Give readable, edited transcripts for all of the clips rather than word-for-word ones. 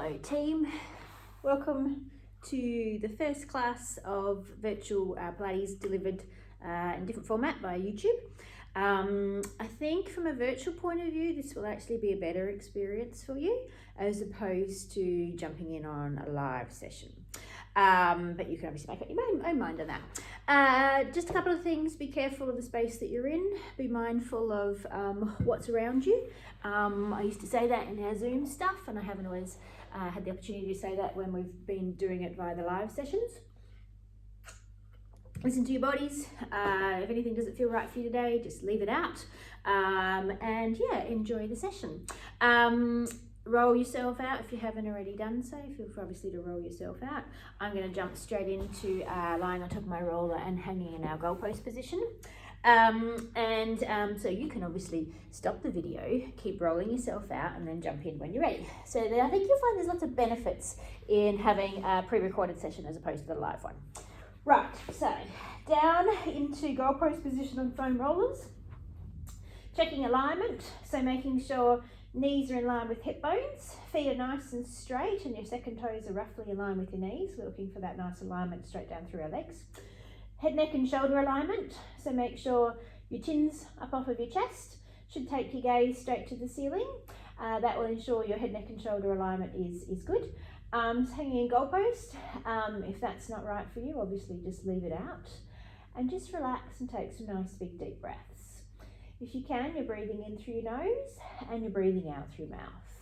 Hello team, welcome to the first class of virtual Pilates delivered in different format via YouTube. I think from a virtual point of view this will actually be a better experience for you as opposed to jumping in on a live session. But you can obviously make up your own mind on that. Just a couple of things: be careful of the space that you're in, be mindful of what's around you. I used to say that in our Zoom stuff, and I haven't always had the opportunity to say that when we've been doing it via the live sessions. Listen to your bodies. If anything doesn't feel right for you today, just leave it out. And yeah, enjoy the session. Roll yourself out if you haven't already done so. Feel free obviously to roll yourself out. I'm going to jump straight into lying on top of my roller and hanging in our goalpost position. So you can obviously stop the video, keep rolling yourself out, and then jump in when you're ready. So I think you'll find there's lots of benefits in having a pre-recorded session as opposed to the live one. Right, so down into goalpost position on foam rollers. Checking alignment, so making sure knees are in line with hip bones, feet are nice and straight, and your second toes are roughly in line with your knees. We're looking for that nice alignment straight down through our legs. Head, neck and shoulder alignment, so make sure your chin's up off of your chest. Should take your gaze straight to the ceiling. That will ensure your head, neck and shoulder alignment is good. Hanging in goalpost, if that's not right for you, obviously just leave it out. And just relax and take some nice big deep breaths. If you can, you're breathing in through your nose and you're breathing out through mouth.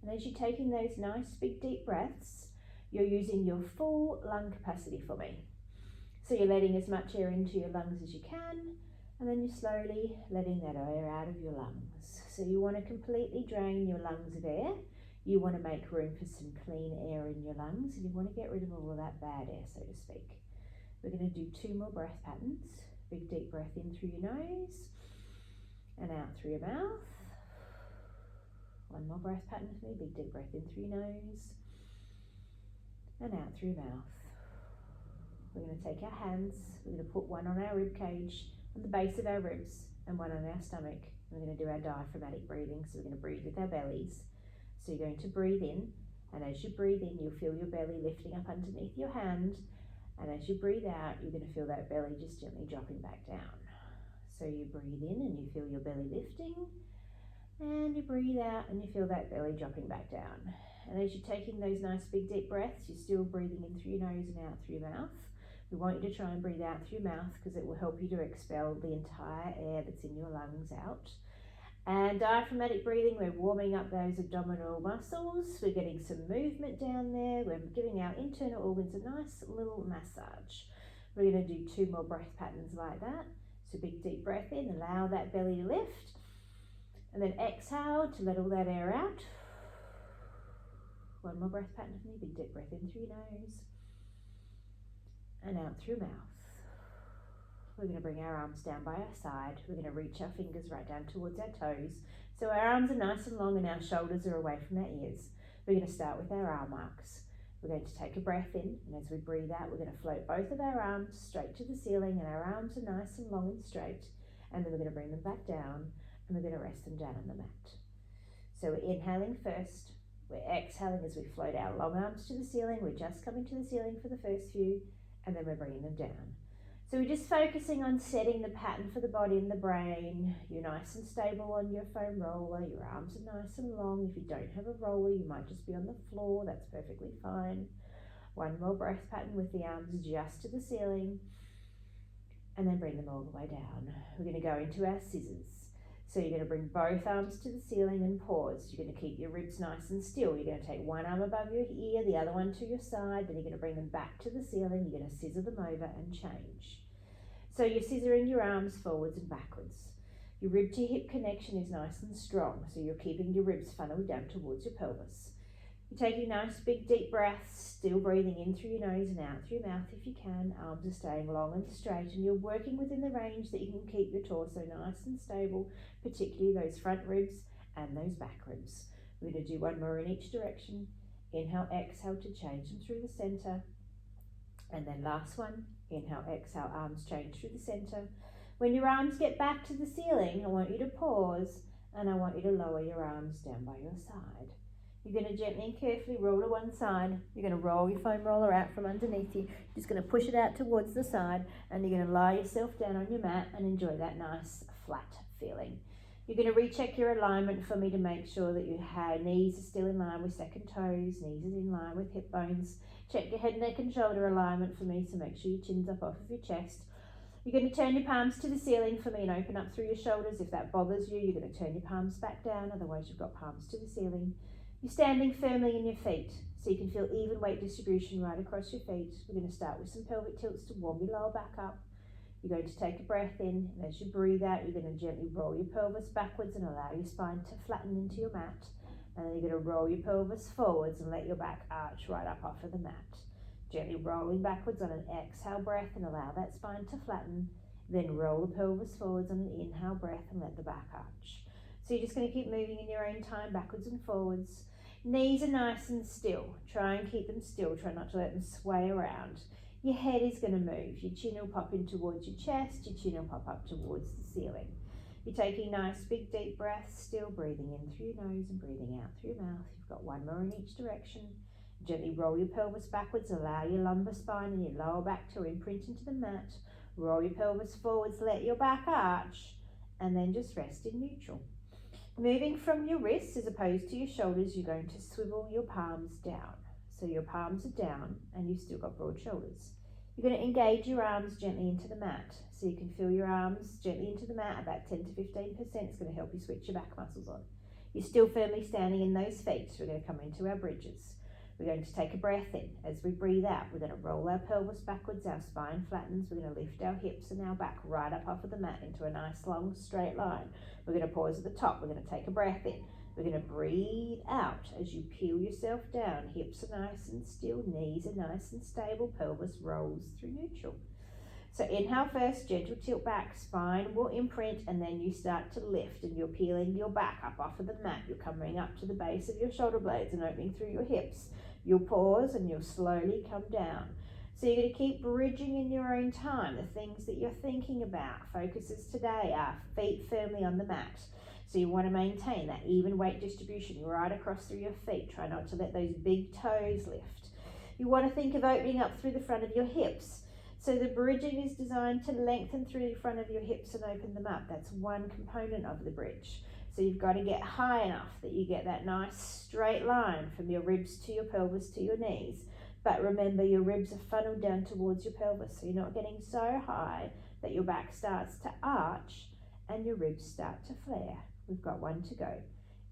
And as you're taking those nice big deep breaths, you're using your full lung capacity for me. So you're letting as much air into your lungs as you can, and then you're slowly letting that air out of your lungs. So you want to completely drain your lungs of air. You want to make room for some clean air in your lungs, and you want to get rid of all of that bad air, so to speak. We're going to do 2 more breath patterns. Big deep breath in through your nose and out through your mouth. 1 more breath pattern with me. Big deep breath in through your nose and out through your mouth. We're going to take our hands, we're going to put one on our rib cage, on the base of our ribs, and one on our stomach. We're going to do our diaphragmatic breathing, so we're going to breathe with our bellies. So you're going to breathe in, and as you breathe in, you'll feel your belly lifting up underneath your hand, and as you breathe out, you're going to feel that belly just gently dropping back down. So you breathe in and you feel your belly lifting, and you breathe out and you feel that belly dropping back down. And as you're taking those nice big deep breaths, you're still breathing in through your nose and out through your mouth. We want you to try and breathe out through your mouth because it will help you to expel the entire air that's in your lungs out. And diaphragmatic breathing, we're warming up those abdominal muscles. We're getting some movement down there. We're giving our internal organs a nice little massage. We're going to do 2 more breath patterns like that. So big deep breath in, allow that belly to lift. And then exhale to let all that air out. 1 more breath pattern with me. Big deep breath in through your nose and out through mouth. We're going to bring our arms down by our side. We're going to reach our fingers right down towards our toes. So our arms are nice and long and our shoulders are away from our ears. We're going to start with our arm arcs. We're going to take a breath in, and as we breathe out, we're going to float both of our arms straight to the ceiling, and our arms are nice and long and straight. And then we're going to bring them back down, and we're going to rest them down on the mat. So we're inhaling first. We're exhaling as we float our long arms to the ceiling. We're just coming to the ceiling for the first few, and then we're bringing them down. So we're just focusing on setting the pattern for the body and the brain. You're nice and stable on your foam roller. Your arms are nice and long. If you don't have a roller, you might just be on the floor. That's perfectly fine. 1 more breath pattern with the arms just to the ceiling. And then bring them all the way down. We're going to go into our scissors. So you're going to bring both arms to the ceiling and pause. You're going to keep your ribs nice and still. You're going to take one arm above your ear, the other one to your side. Then you're going to bring them back to the ceiling. You're going to scissor them over and change. So you're scissoring your arms forwards and backwards. Your rib to hip connection is nice and strong. So you're keeping your ribs funneled down towards your pelvis. You're taking nice big deep breaths, still breathing in through your nose and out through your mouth if you can. Arms are staying long and straight, and you're working within the range that you can keep your torso nice and stable, particularly those front ribs and those back ribs. We're going to do 1 more in each direction. Inhale, exhale to change them through the center. And then last one, inhale, exhale, arms change through the center. When your arms get back to the ceiling, I want you to pause, and I want you to lower your arms down by your side. You're going to gently and carefully roll to one side. You're going to roll your foam roller out from underneath you. You're just going to push it out towards the side, and you're going to lie yourself down on your mat and enjoy that nice flat feeling. You're going to recheck your alignment for me to make sure that your knees are still in line with second toes, knees are in line with hip bones. Check your head, neck and shoulder alignment for me, so make sure your chin's up off of your chest. You're going to turn your palms to the ceiling for me and open up through your shoulders. If that bothers you, you're going to turn your palms back down, otherwise you've got palms to the ceiling. You're standing firmly in your feet, so you can feel even weight distribution right across your feet. We're going to start with some pelvic tilts to warm your lower back up. You're going to take a breath in, and as you breathe out, you're going to gently roll your pelvis backwards and allow your spine to flatten into your mat. And then you're going to roll your pelvis forwards and let your back arch right up off of the mat. Gently rolling backwards on an exhale breath and allow that spine to flatten. Then roll the pelvis forwards on an inhale breath and let the back arch. So you're just going to keep moving in your own time, backwards and forwards. Knees are nice and still. Try and keep them still. Try not to let them sway around. Your head is going to move. Your chin will pop in towards your chest. Your chin will pop up towards the ceiling. You're taking nice big deep breaths, still breathing in through your nose and breathing out through your mouth. You've got one more in each direction. Gently roll your pelvis backwards. Allow your lumbar spine and your lower back to imprint into the mat. Roll your pelvis forwards. Let your back arch. And then just rest in neutral. Moving from your wrists as opposed to your shoulders, you're going to swivel your palms down. So your palms are down and you've still got broad shoulders. You're going to engage your arms gently into the mat. So you can feel your arms gently into the mat, about 10 to 15%. It's going to help you switch your back muscles on. You're still firmly standing in those feet. So we're going to come into our bridges. We're going to take a breath in. As we breathe out, we're going to roll our pelvis backwards, our spine flattens. We're going to lift our hips and our back right up off of the mat into a nice long straight line. We're going to pause at the top. We're going to take a breath in. We're going to breathe out as you peel yourself down. Hips are nice and still, knees are nice and stable, pelvis rolls through neutral. So inhale first, gentle tilt back, spine will imprint, and then you start to lift and you're peeling your back up off of the mat. You're coming up to the base of your shoulder blades and opening through your hips. You'll pause and you'll slowly come down. So you're going to keep bridging in your own time the things that you're thinking about. Focuses today are feet firmly on the mat. So you want to maintain that even weight distribution right across through your feet. Try not to let those big toes lift. You want to think of opening up through the front of your hips. So the bridging is designed to lengthen through the front of your hips and open them up. That's one component of the bridge. So you've got to get high enough that you get that nice straight line from your ribs to your pelvis to your knees. But remember, your ribs are funneled down towards your pelvis, so you're not getting so high that your back starts to arch and your ribs start to flare. We've got one to go.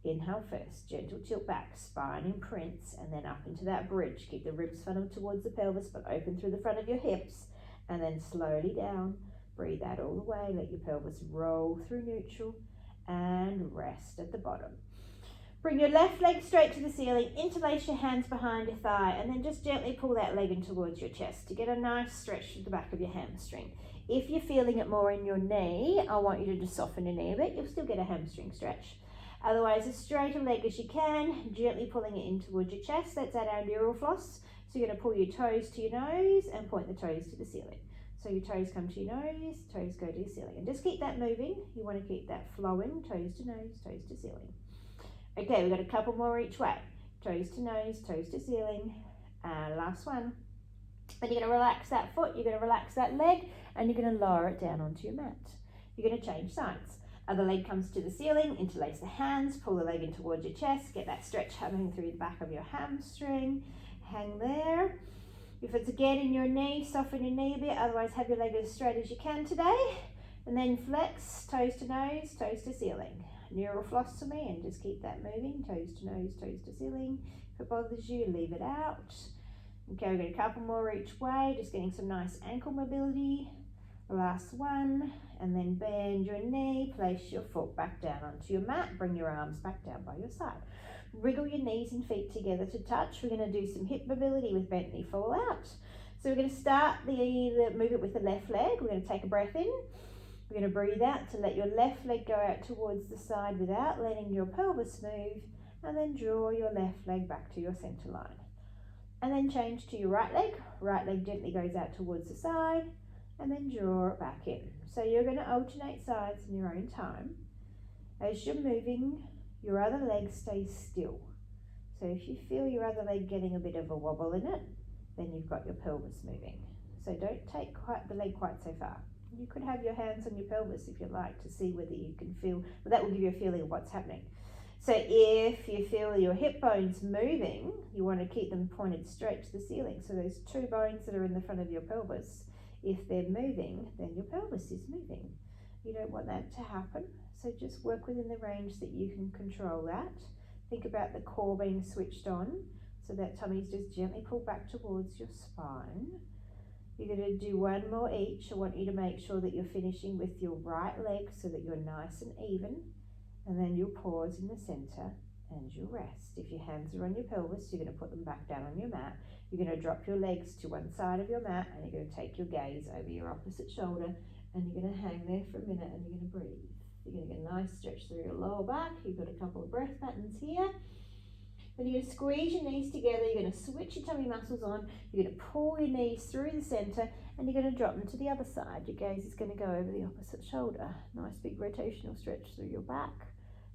Inhale first, gentle tilt back, spine imprints, and then up into that bridge. Keep the ribs funneled towards the pelvis, but open through the front of your hips, and then slowly down. Breathe out all the way, let your pelvis roll through neutral, and rest at the bottom. Bring your left leg straight to the ceiling, interlace your hands behind your thigh, and then just gently pull that leg in towards your chest to get a nice stretch to the back of your hamstring. If you're feeling it more in your knee, I want you to just soften your knee a bit. You'll still get a hamstring stretch. Otherwise, as straight a leg as you can, gently pulling it in towards your chest. That's at our neural floss. So you're going to pull your toes to your nose and point the toes to the ceiling. So your toes come to your nose, toes go to your ceiling. And just keep that moving. You want to keep that flowing, toes to nose, toes to ceiling. Okay, we've got a couple more each way. Toes to nose, toes to ceiling. Last one. Then you're going to relax that foot, you're going to relax that leg, and you're going to lower it down onto your mat. You're going to change sides. Other leg comes to the ceiling, interlace the hands, pull the leg in towards your chest, get that stretch happening through the back of your hamstring. Hang there. If it's again in your knee, soften your knee a bit, otherwise have your leg as straight as you can today. And then flex, toes to nose, toes to ceiling. Neural floss to me and just keep that moving, toes to nose, toes to ceiling. If it bothers you, leave it out. Okay, we've got a couple more each way, just getting some nice ankle mobility. Last one, and then bend your knee, place your foot back down onto your mat, bring your arms back down by your side. Wriggle your knees and feet together to touch. We're going to do some hip mobility with bent knee fall out. So we're going to start the movement with the left leg. We're going to take a breath in. We're going to breathe out to let your left leg go out towards the side without letting your pelvis move, and then draw your left leg back to your center line. And then change to your right leg. Right leg gently goes out towards the side, and then draw it back in. So you're going to alternate sides in your own time. As you're moving, your other leg stays still. So if you feel your other leg getting a bit of a wobble in it, then you've got your pelvis moving. So don't take the leg quite so far. You could have your hands on your pelvis if you like to see whether you can feel, but that will give you a feeling of what's happening. So if you feel your hip bones moving, you want to keep them pointed straight to the ceiling. So those two bones that are in the front of your pelvis, if they're moving, then your pelvis is moving. You don't want that to happen. So just work within the range that you can control that. Think about the core being switched on. So that tummy's just gently pulled back towards your spine. You're going to do one more each. I want you to make sure that you're finishing with your right leg so that you're nice and even. And then you'll pause in the center and you'll rest. If your hands are on your pelvis, you're going to put them back down on your mat. You're going to drop your legs to one side of your mat and you're going to take your gaze over your opposite shoulder and you're going to hang there for a minute and you're going to breathe. You're going to get a nice stretch through your lower back. You've got a couple of breath patterns here. Then you're going to squeeze your knees together. You're going to switch your tummy muscles on. You're going to pull your knees through the center and you're going to drop them to the other side. Your gaze is going to go over the opposite shoulder. Nice big rotational stretch through your back.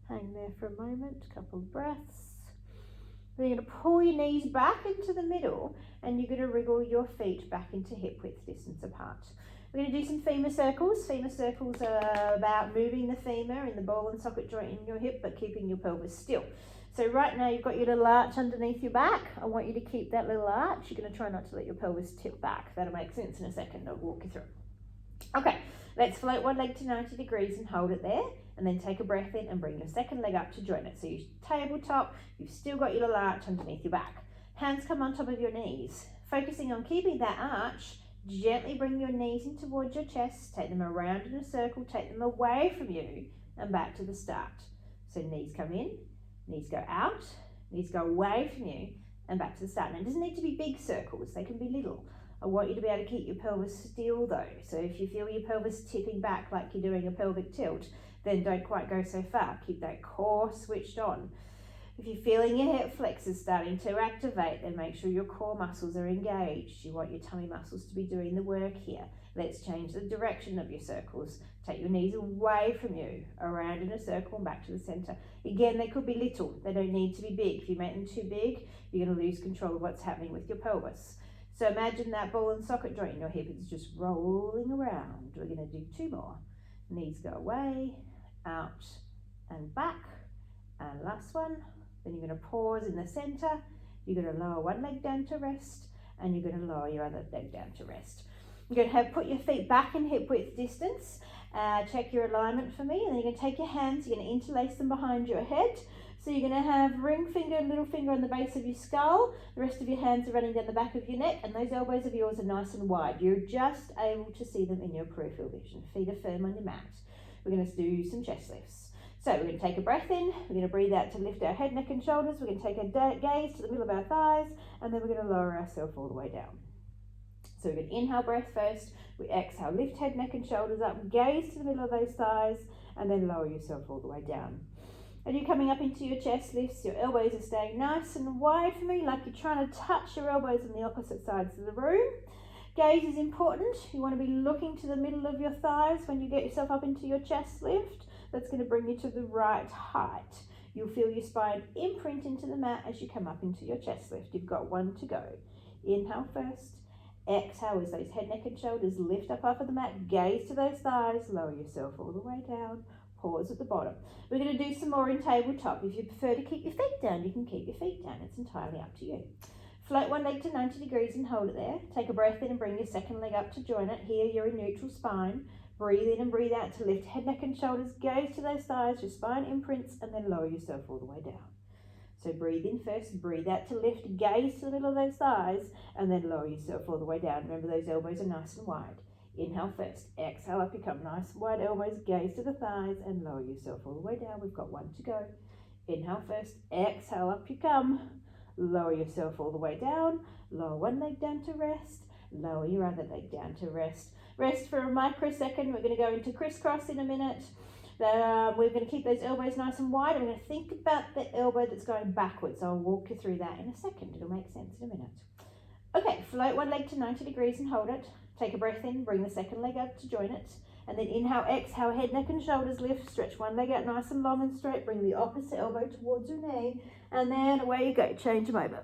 Hang there for a moment, a couple of breaths. Then you're going to pull your knees back into the middle and you're going to wriggle your feet back into hip width distance apart. We're going to do some femur circles. Femur circles are about moving the femur in the ball and socket joint in your hip but keeping your pelvis still. So right now you've got your little arch underneath your back. I want you to keep that little arch. You're going to try not to let your pelvis tip back. That'll make sense in a second. I'll walk you through. Okay, let's float one leg to 90 degrees and hold it there. And then take a breath in and bring your second leg up to join it. So you tabletop, you've still got your little arch underneath your back. Hands come on top of your knees. Focusing on keeping that arch, gently bring your knees in towards your chest. Take them around in a circle, take them away from you and back to the start. So knees come in, knees go out, knees go away from you and back to the start. Now it doesn't need to be big circles, they can be little. I want you to be able to keep your pelvis still though. So if you feel your pelvis tipping back like you're doing a pelvic tilt, then don't quite go so far. Keep that core switched on. If you're feeling your hip flexors starting to activate, then make sure your core muscles are engaged. You want your tummy muscles to be doing the work here. Let's change the direction of your circles. Take your knees away from you, around in a circle and back to the center. Again, they could be little. They don't need to be big. If you make them too big, you're going to lose control of what's happening with your pelvis. So imagine that ball and socket joint in your hip is just rolling around. We're going to do two more. Knees go away, out and back. And last one. Then you're going to pause in the center. You're going to lower one leg down to rest and you're going to lower your other leg down to rest. You're going to put your feet back in hip width distance. Check your alignment for me. And then you're going to take your hands, you're going to interlace them behind your head. So you're going to have ring finger and little finger on the base of your skull. The rest of your hands are running down the back of your neck and those elbows of yours are nice and wide. You're just able to see them in your peripheral vision. Feet are firm on your mat. We're going to do some chest lifts. So we're going to take a breath in, we're going to breathe out to lift our head, neck and shoulders. We're going to take a gaze to the middle of our thighs and then we're going to lower ourselves all the way down. So we're going to inhale breath first, we exhale, lift head, neck and shoulders up, gaze to the middle of those thighs and then lower yourself all the way down. And you're coming up into your chest lifts, your elbows are staying nice and wide for me, like you're trying to touch your elbows on the opposite sides of the room. Gaze is important. You want to be looking to the middle of your thighs when you get yourself up into your chest lift. That's going to bring you to the right height. You'll feel your spine imprint into the mat as you come up into your chest lift. You've got one to go. Inhale first. Exhale as those head, neck and shoulders lift up off of the mat. Gaze to those thighs. Lower yourself all the way down. Pause at the bottom. We're going to do some more in tabletop. If you prefer to keep your feet down, you can keep your feet down. It's entirely up to you. Float one leg to 90 degrees and hold it there. Take a breath in and bring your second leg up to join it. Here you're in neutral spine. Breathe in and breathe out to lift head, neck and shoulders. Gaze to those thighs, your spine imprints and then lower yourself all the way down. So breathe in first, breathe out to lift, gaze to the middle of those thighs and then lower yourself all the way down. Remember those elbows are nice and wide. Inhale first, exhale up you come. Nice wide elbows, gaze to the thighs and lower yourself all the way down. We've got one to go. Inhale first, exhale up you come. Lower yourself all the way down. Lower one leg down to rest. Lower your other leg down to rest. Rest for a microsecond. We're going to go into crisscross in a minute. We're going to keep those elbows nice and wide. I'm going to think about the elbow that's going backwards. I'll walk you through that in a second. It'll make sense in a minute. Okay, float one leg to 90 degrees and hold it. Take a breath in, bring the second leg up to join it. And then inhale, exhale, head, neck and shoulders lift. Stretch one leg out nice and long and straight. Bring the opposite elbow towards your knee and then away you go, change them over.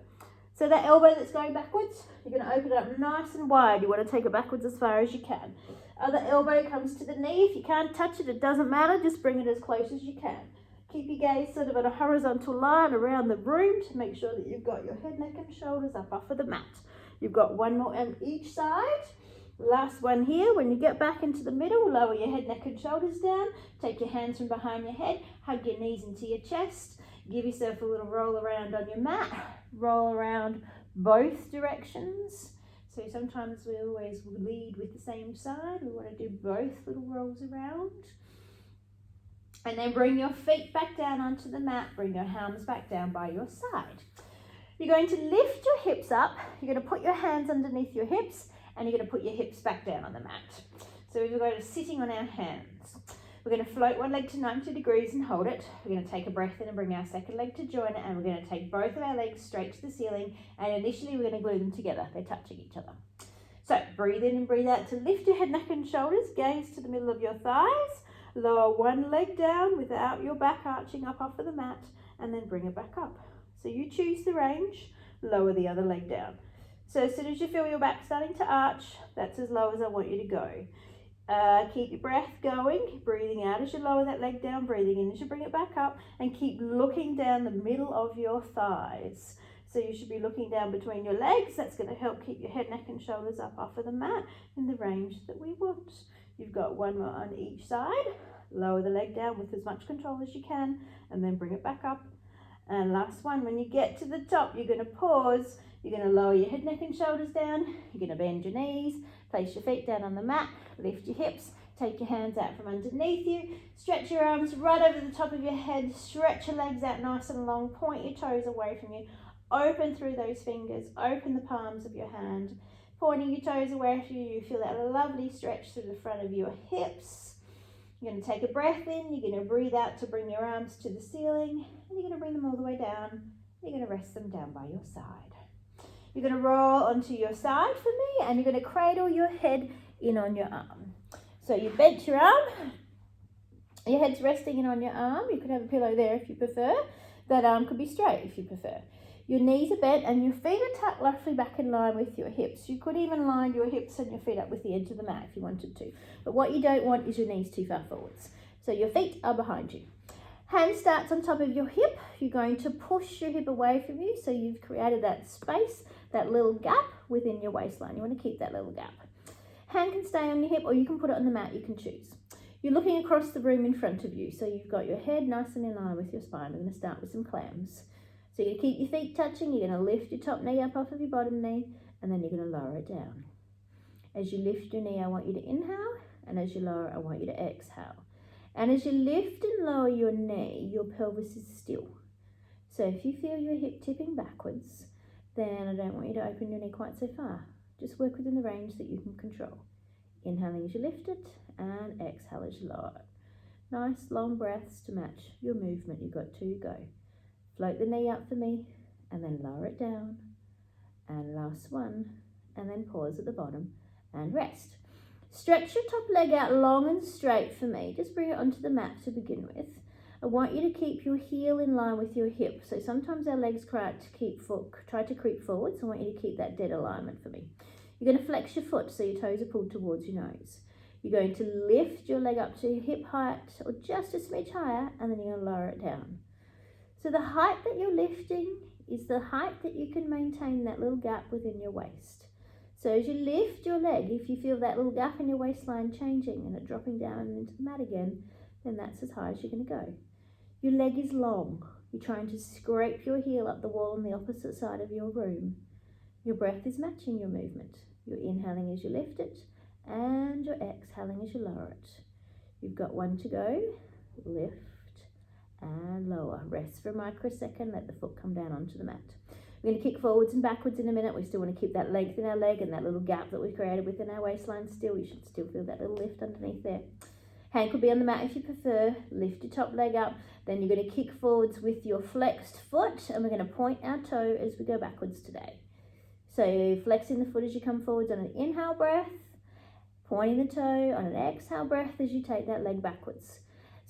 So that elbow that's going backwards, you're going to open it up nice and wide. You want to take it backwards as far as you can. Other elbow comes to the knee. If you can't touch it, it doesn't matter. Just bring it as close as you can. Keep your gaze sort of at a horizontal line around the room to make sure that you've got your head, neck and shoulders up off of the mat. You've got one more on each side. Last one here. When you get back into the middle, lower your head, neck and shoulders down. Take your hands from behind your head. Hug your knees into your chest. Give yourself a little roll around on your mat. Roll around both directions. So sometimes we always lead with the same side. We want to do both little rolls around. And then bring your feet back down onto the mat. Bring your arms back down by your side. You're going to lift your hips up. You're going to put your hands underneath your hips and you're going to put your hips back down on the mat. So we're going to sitting on our hands. We're going to float one leg to 90 degrees and hold it. We're going to take a breath in and bring our second leg to join it, and we're going to take both of our legs straight to the ceiling, and initially we're going to glue them together. They're touching each other. So breathe in and breathe out to lift your head, neck and shoulders, gaze to the middle of your thighs, lower one leg down without your back arching up off of the mat, and then bring it back up. So you choose the range, lower the other leg down. So as soon as you feel your back starting to arch, that's as low as I want you to go. Keep your breath going, breathing out as you lower that leg down, breathing in as you bring it back up, and keep looking down the middle of your thighs. So you should be looking down between your legs. That's going to help keep your head, neck and shoulders up off of the mat in the range that we want. You've got one more on each side. Lower the leg down with as much control as you can, and then bring it back up. And last one, when you get to the top, you're going to pause. You're going to lower your head, neck and shoulders down. You're going to bend your knees, place your feet down on the mat, lift your hips, take your hands out from underneath you, stretch your arms right over the top of your head, stretch your legs out nice and long, point your toes away from you, open through those fingers, open the palms of your hand, pointing your toes away from you. You feel that lovely stretch through the front of your hips. You're going to take a breath in, you're going to breathe out to bring your arms to the ceiling, and you're going to bring them all the way down. You're going to rest them down by your side. You're going to roll onto your side for me, and you're going to cradle your head in on your arm. So you bent your arm, your head's resting in on your arm. You could have a pillow there if you prefer. That arm could be straight if you prefer. Your knees are bent and your feet are tucked roughly back in line with your hips. You could even line your hips and your feet up with the edge of the mat if you wanted to. But what you don't want is your knees too far forwards. So your feet are behind you. Hand starts on top of your hip. You're going to push your hip away from you, so you've created that space, that little gap within your waistline. You want to keep that little gap. Hand can stay on your hip, or you can put it on the mat. You can choose. You're looking across the room in front of you, so you've got your head nice and in line with your spine. We're going to start with some clams. So you're going to keep your feet touching. You're going to lift your top knee up off of your bottom knee, and then you're going to lower it down. As you lift your knee, I want you to inhale, and as you lower it, I want you to exhale. And as you lift and lower your knee, your pelvis is still. So if you feel your hip tipping backwards, then I don't want you to open your knee quite so far. Just work within the range that you can control. Inhaling as you lift it, and exhale as you lower it. Nice long breaths to match your movement. You've got 2 to go. Float the knee up for me, and then lower it down. And last one, and then pause at the bottom and rest. Stretch your top leg out long and straight for me. Just bring it onto the mat to begin with. I want you to keep your heel in line with your hip. So sometimes our legs try to creep forward, so I want you to keep that dead alignment for me. You're going to flex your foot so your toes are pulled towards your nose. You're going to lift your leg up to hip height or just a smidge higher, and then you're going to lower it down. So the height that you're lifting is the height that you can maintain that little gap within your waist. So as you lift your leg, if you feel that little gap in your waistline changing and it dropping down into the mat again, then that's as high as you're going to go. Your leg is long. You're trying to scrape your heel up the wall on the opposite side of your room. Your breath is matching your movement. You're inhaling as you lift it, and you're exhaling as you lower it. You've got 1 to go. Lift and lower. Rest for a microsecond. Let the foot come down onto the mat. We're going to kick forwards and backwards in a minute. We still want to keep that length in our leg and that little gap that we've created within our waistline still. You should still feel that little lift underneath there. Hand could be on the mat if you prefer. Lift your top leg up. Then you're going to kick forwards with your flexed foot, and we're going to point our toe as we go backwards today. So flexing the foot as you come forwards on an inhale breath, pointing the toe on an exhale breath as you take that leg backwards.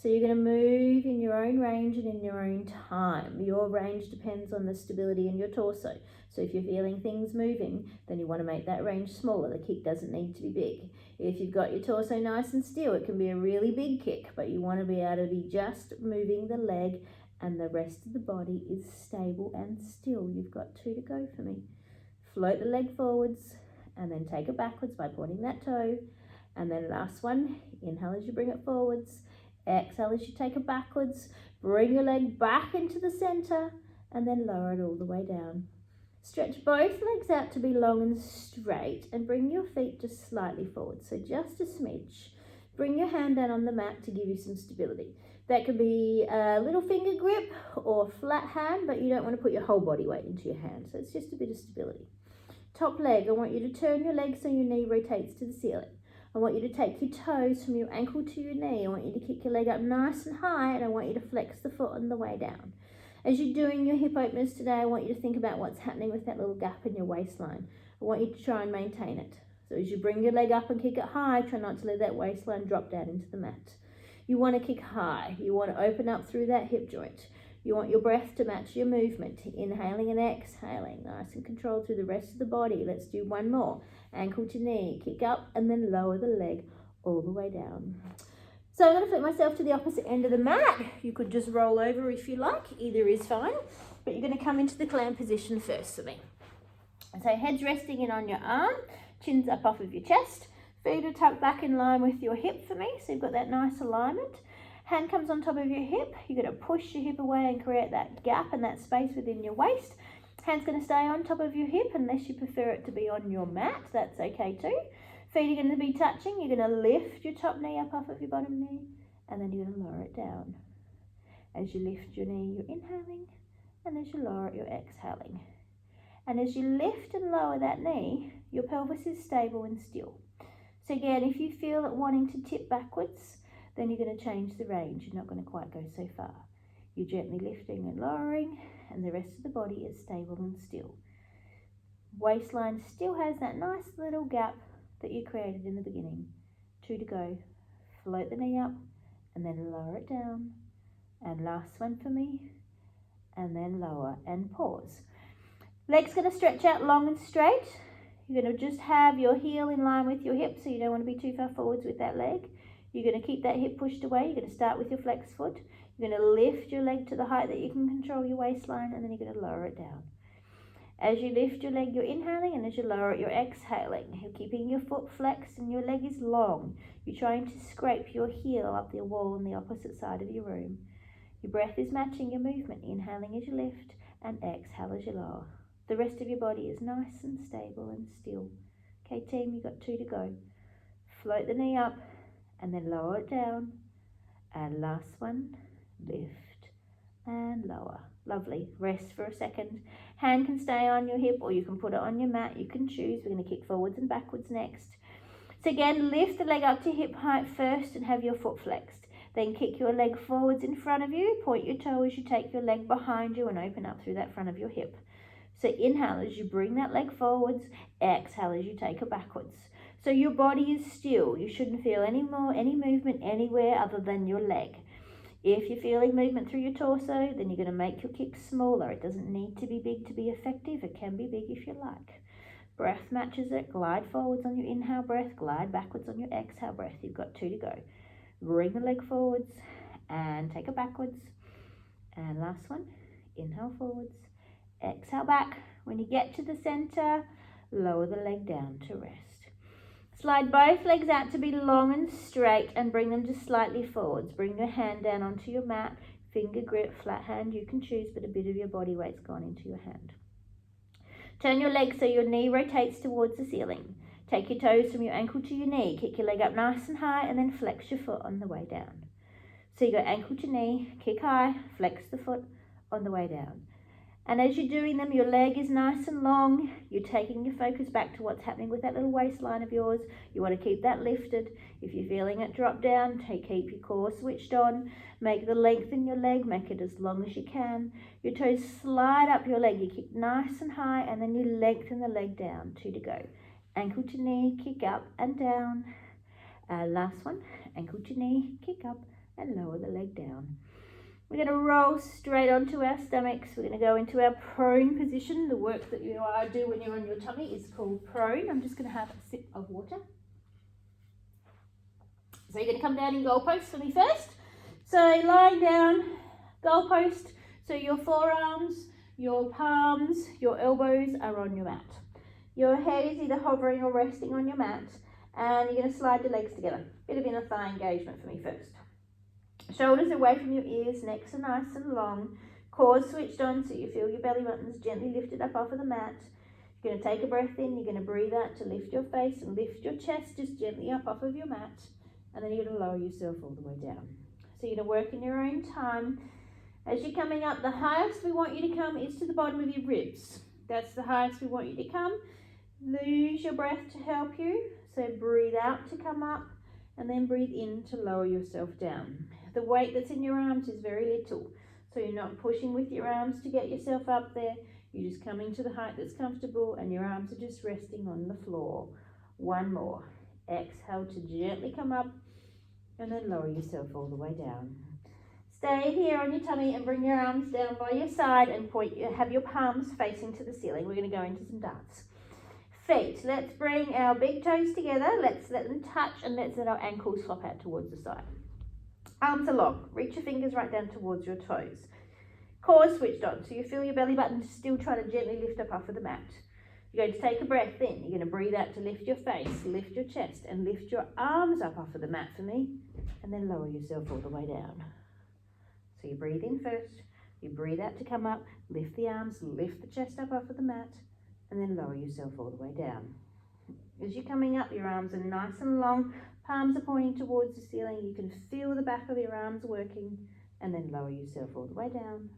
So you're going to move in your own range and in your own time. Your range depends on the stability in your torso. So if you're feeling things moving, then you want to make that range smaller. The kick doesn't need to be big. If you've got your torso nice and still, it can be a really big kick, but you want to be able to be just moving the leg and the rest of the body is stable and still. You've got 2 to go for me. Float the leg forwards and then take it backwards by pointing that toe. And then last one, inhale as you bring it forwards. Exhale as you take it backwards. Bring your leg back into the center and then lower it all the way down. Stretch both legs out to be long and straight and bring your feet just slightly forward. So just a smidge. Bring your hand down on the mat to give you some stability. That could be a little finger grip or flat hand, but you don't want to put your whole body weight into your hand. So it's just a bit of stability. Top leg, I want you to turn your leg so your knee rotates to the ceiling. I want you to take your toes from your ankle to your knee. I want you to kick your leg up nice and high, and I want you to flex the foot on the way down. As you're doing your hip openers today, I want you to think about what's happening with that little gap in your waistline. I want you to try and maintain it. So as you bring your leg up and kick it high, try not to let that waistline drop down into the mat. You want to kick high. You want to open up through that hip joint. You want your breath to match your movement. Inhaling and exhaling, nice and controlled through the rest of the body. Let's do one more. Ankle to knee, kick up and then lower the leg all the way down. So I'm going to flip myself to the opposite end of the mat. You could just roll over if you like, either is fine. But you're going to come into the clam position first for me. So head's resting in on your arm, chin's up off of your chest, feet are tucked back in line with your hip for me, so you've got that nice alignment. Hand comes on top of your hip. You're going to push your hip away and create that gap and that space within your waist. Hand's going to stay on top of your hip unless you prefer it to be on your mat. That's okay too. Feet are going to be touching. You're going to lift your top knee up off of your bottom knee and then you're going to lower it down. As you lift your knee, you're inhaling, and as you lower it, you're exhaling. And as you lift and lower that knee, your pelvis is stable and still. So again, if you feel it wanting to tip backwards, then you're going to change the range. You're not going to quite go so far. You're gently lifting and lowering, and the rest of the body is stable and still. Waistline still has that nice little gap that you created in the beginning. 2 to go. Float the knee up, and then lower it down. And last one for me, and then lower and pause. Legs going to stretch out long and straight. You're going to just have your heel in line with your hip, so you don't want to be too far forwards with that leg. You're going to keep that hip pushed away. You're going to start with your flex foot. You're going to lift your leg to the height that you can control your waistline, and then you're going to lower it down. As you lift your leg, you're inhaling, and as you lower it, you're exhaling. You're keeping your foot flexed and your leg is long. You're trying to scrape your heel up the wall on the opposite side of your room. Your breath is matching your movement, inhaling as you lift and exhale as you lower. The rest of your body is nice and stable and still. Okay, team, you've got 2 to go. Float the knee up and then lower it down. And last one, lift and lower. Lovely. Rest for a second. Hand can stay on your hip or you can put it on your mat. You can choose. We're going to kick forwards and backwards next. So again, lift the leg up to hip height first and have your foot flexed. Then kick your leg forwards in front of you. Point your toe as you take your leg behind you and open up through that front of your hip. So inhale as you bring that leg forwards. Exhale as you take it backwards. So your body is still. You shouldn't feel any movement anywhere other than your leg. If you're feeling movement through your torso, then you're going to make your kick smaller. It doesn't need to be big to be effective. It can be big if you like. Breath matches it. Glide forwards on your inhale breath. Glide backwards on your exhale breath. You've got 2 to go. Bring the leg forwards and take it backwards. And last one, inhale forwards. Exhale back. When you get to the center, lower the leg down to rest. Slide both legs out to be long and straight and bring them just slightly forwards. Bring your hand down onto your mat. Finger grip, flat hand, you can choose, but a bit of your body weight's gone into your hand. Turn your leg so your knee rotates towards the ceiling. Take your toes from your ankle to your knee. Kick your leg up nice and high and then flex your foot on the way down. So you go ankle to knee, kick high, flex the foot on the way down. And as you're doing them, your leg is nice and long. You're taking your focus back to what's happening with that little waistline of yours. You want to keep that lifted. If you're feeling it drop down, keep your core switched on. Make the length in your leg. Make it as long as you can. Your toes slide up your leg. You kick nice and high, and then you lengthen the leg down. 2 to go. Ankle to knee, kick up and down. Last one, ankle to knee, kick up and lower the leg down. We're going to roll straight onto our stomachs. We're going to go into our prone position. The work that you do when you're on your tummy is called prone. I'm just going to have a sip of water. So you're going to come down in goalpost for me first. So lying down, goalpost, so your forearms, your palms, your elbows are on your mat. Your head is either hovering or resting on your mat, and you're going to slide your legs together. Bit of inner thigh engagement for me first. Shoulders away from your ears, necks are nice and long. Core switched on so you feel your belly buttons gently lifted up off of the mat. You're going to take a breath in, you're going to breathe out to lift your face and lift your chest just gently up off of your mat. And then you're going to lower yourself all the way down. So you're going to work in your own time. As you're coming up, the highest we want you to come is to the bottom of your ribs. That's the highest we want you to come. Lose your breath to help you. So breathe out to come up and then breathe in to lower yourself down. The weight that's in your arms is very little. So you're not pushing with your arms to get yourself up there. You're just coming to the height that's comfortable and your arms are just resting on the floor. One more. Exhale to gently come up and then lower yourself all the way down. Stay here on your tummy and bring your arms down by your side and have your palms facing to the ceiling. We're going to go into some dance. Feet, let's bring our big toes together. Let's let them touch and let's let our ankles flop out towards the side. Arms are long. Reach your fingers right down towards your toes. Core switched on, so you feel your belly button still trying to gently lift up off of the mat. You're going to take a breath in. You're going to breathe out to lift your face, lift your chest, and lift your arms up off of the mat for me, and then lower yourself all the way down. So you breathe in first, you breathe out to come up, lift the arms, lift the chest up off of the mat, and then lower yourself all the way down. As you're coming up, your arms are nice and long, palms are pointing towards the ceiling. You can feel the back of your arms working, and then lower yourself all the way down.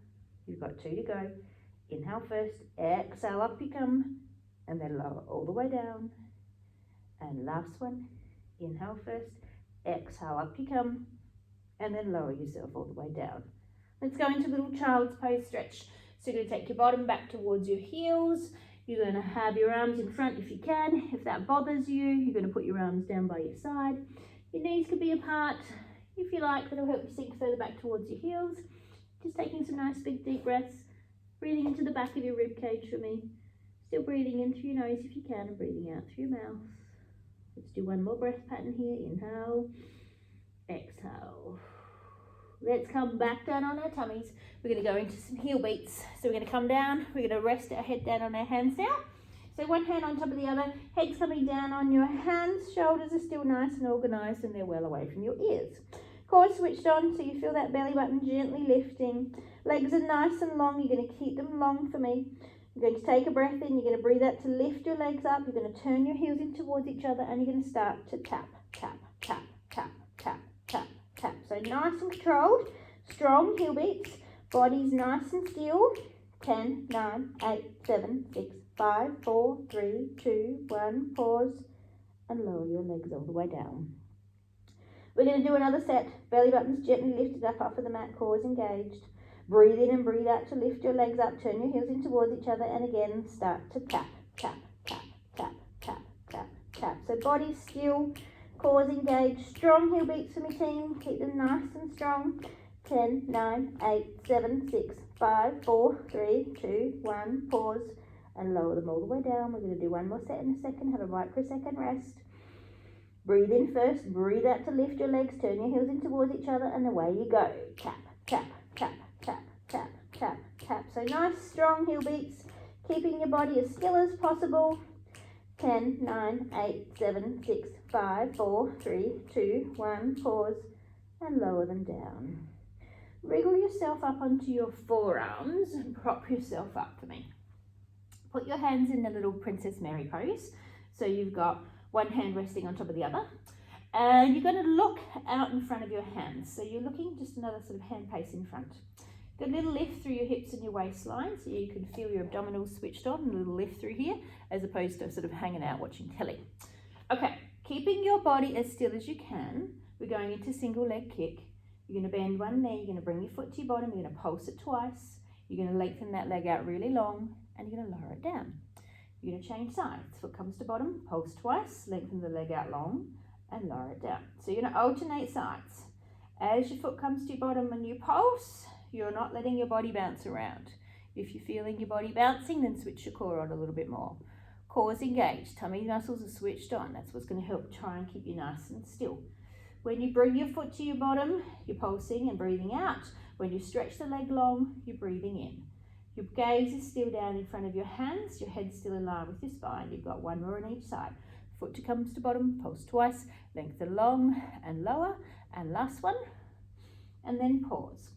You've got 2 to go. Inhale first, exhale, up you come, and then lower all the way down. And last one, inhale first, exhale, up you come, and then lower yourself all the way down. Let's go into little child's pose stretch. So you're going to take your bottom back towards your heels. You're going to have your arms in front if you can. If that bothers you, you're going to put your arms down by your side. Your knees could be apart. If you like, that'll help you sink further back towards your heels. Just taking some nice big deep breaths. Breathing into the back of your rib cage for me. Still breathing in through your nose if you can and breathing out through your mouth. Let's do one more breath pattern here. Inhale, exhale. Let's come back down on our tummies. We're going to go into some heel beats. So we're going to come down. We're going to rest our head down on our hands now. So one hand on top of the other. Head's coming down on your hands. Shoulders are still nice and organised and they're well away from your ears. Core switched on so you feel that belly button gently lifting. Legs are nice and long. You're going to keep them long for me. You're going to take a breath in. You're going to breathe out to lift your legs up. You're going to turn your heels in towards each other and you're going to start to tap, tap, tap, tap, tap, tap, tap. So nice and controlled. Strong heel beats. Body's nice and still. 10, 9, 8, 7, 6, 5, 4, 3, 2, 1. Pause and lower your legs all the way down. We're going to do another set. Belly buttons gently lifted up off of the mat. Cores engaged. Breathe in and breathe out to lift your legs up. Turn your heels in towards each other and again start to tap, tap, tap, tap, tap, tap, tap. So body's still, cores engaged. Strong heel beats for me team. Keep them nice and strong. 10, 9, 8, 7, 6, 5, 4, 3, 2, 1. Pause and lower them all the way down. We're going to do one more set in a second. Have a microsecond rest. Breathe in first. Breathe out to lift your legs. Turn your heels in towards each other and away you go. Tap, tap, tap, tap, tap, tap, tap. So nice strong heel beats. Keeping your body as still as possible. 10, 9, 8, 7, 6, 5, 4, 3, 2, 1. Pause and lower them down. Wriggle yourself up onto your forearms and prop yourself up for me. Put your hands in the little Princess Mary pose. So you've got one hand resting on top of the other. And you're going to look out in front of your hands. So you're looking just another sort of hand pace in front. Got a little lift through your hips and your waistline so you can feel your abdominals switched on. A little lift through here as opposed to sort of hanging out watching telly. Okay, keeping your body as still as you can. We're going into single leg kick. You're going to bend one knee, you're going to bring your foot to your bottom, you're going to pulse it twice, you're going to lengthen that leg out really long, and you're going to lower it down. You're going to change sides. Foot comes to bottom, pulse twice, lengthen the leg out long, and lower it down. So you're going to alternate sides. As your foot comes to your bottom and you pulse, you're not letting your body bounce around. If you're feeling your body bouncing, then switch your core on a little bit more. Core's engaged, tummy muscles are switched on. That's what's going to help try and keep you nice and still. When you bring your foot to your bottom, you're pulsing and breathing out. When you stretch the leg long, you're breathing in. Your gaze is still down in front of your hands, your head's still in line with your spine. You've got one more on each side. Foot comes to bottom, pulse twice, lengthen long and lower, and last one, and then pause.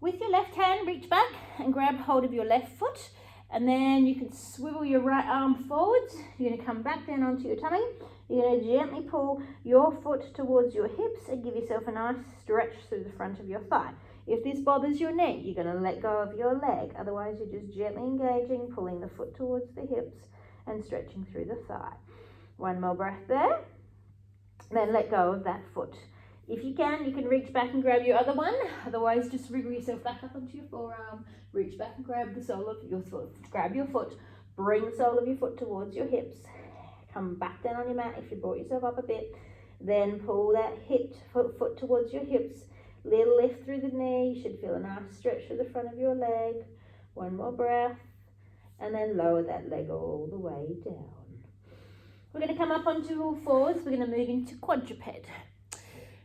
With your left hand, reach back and grab hold of your left foot, and then you can swivel your right arm forwards. You're going to come back down onto your tummy. You're going to gently pull your foot towards your hips and give yourself a nice stretch through the front of your thigh. If this bothers your knee, you're going to let go of your leg. Otherwise, you're just gently engaging, pulling the foot towards the hips and stretching through the thigh. One more breath there. Then let go of that foot. If you can reach back and grab your other one. Otherwise, just wriggle yourself back up onto your forearm. Reach back and grab the sole of your foot. Grab your foot. Bring the sole of your foot towards your hips. Come back down on your mat if you brought yourself up a bit. Then pull that foot towards your hips. Little lift through the knee. You should feel a nice stretch through the front of your leg. One more breath. And then lower that leg all the way down. We're going to come up onto all fours. We're going to move into quadruped.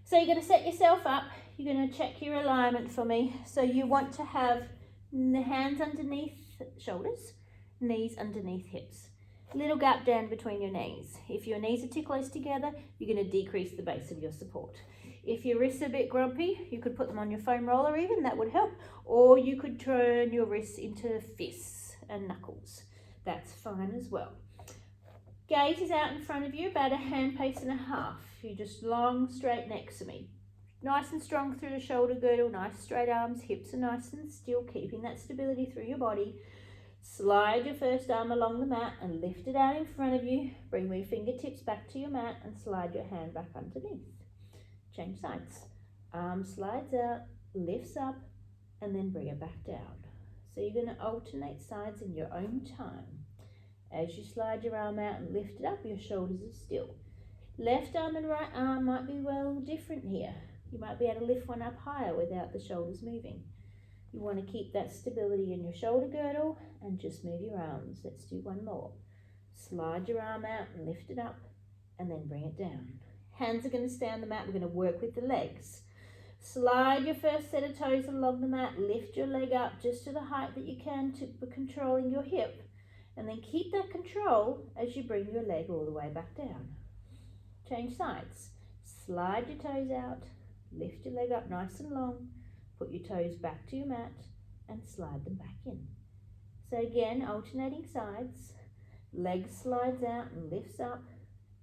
So you're going to set yourself up. You're going to check your alignment for me. So you want to have the hands underneath shoulders, knees underneath hips. Little gap down between your knees. If your knees are too close together, you're going to decrease the base of your support. If your wrists are a bit grumpy, you could put them on your foam roller even, that would help. Or you could turn your wrists into fists and knuckles. That's fine as well. Gaze is out in front of you, about a hand pace and a half. You're just long, straight next to me. Nice and strong through the shoulder girdle, nice straight arms, hips are nice and still, keeping that stability through your body. Slide your first arm along the mat and lift it out in front of you. Bring your fingertips back to your mat and slide your hand back underneath. Change sides. Arm slides out, lifts up, and then bring it back down. So you're going to alternate sides in your own time. As you slide your arm out and lift it up, your shoulders are still. Left arm and right arm might be well different here. You might be able to lift one up higher without the shoulders moving. You want to keep that stability in your shoulder girdle and just move your arms. Let's do one more. Slide your arm out and lift it up and then bring it down. Hands are going to stay on the mat. We're going to work with the legs. Slide your first set of toes along the mat. Lift your leg up just to the height that you can to controlling your hip. And then keep that control as you bring your leg all the way back down. Change sides. Slide your toes out. Lift your leg up nice and long. Put your toes back to your mat and slide them back in. So again, alternating sides. Leg slides out and lifts up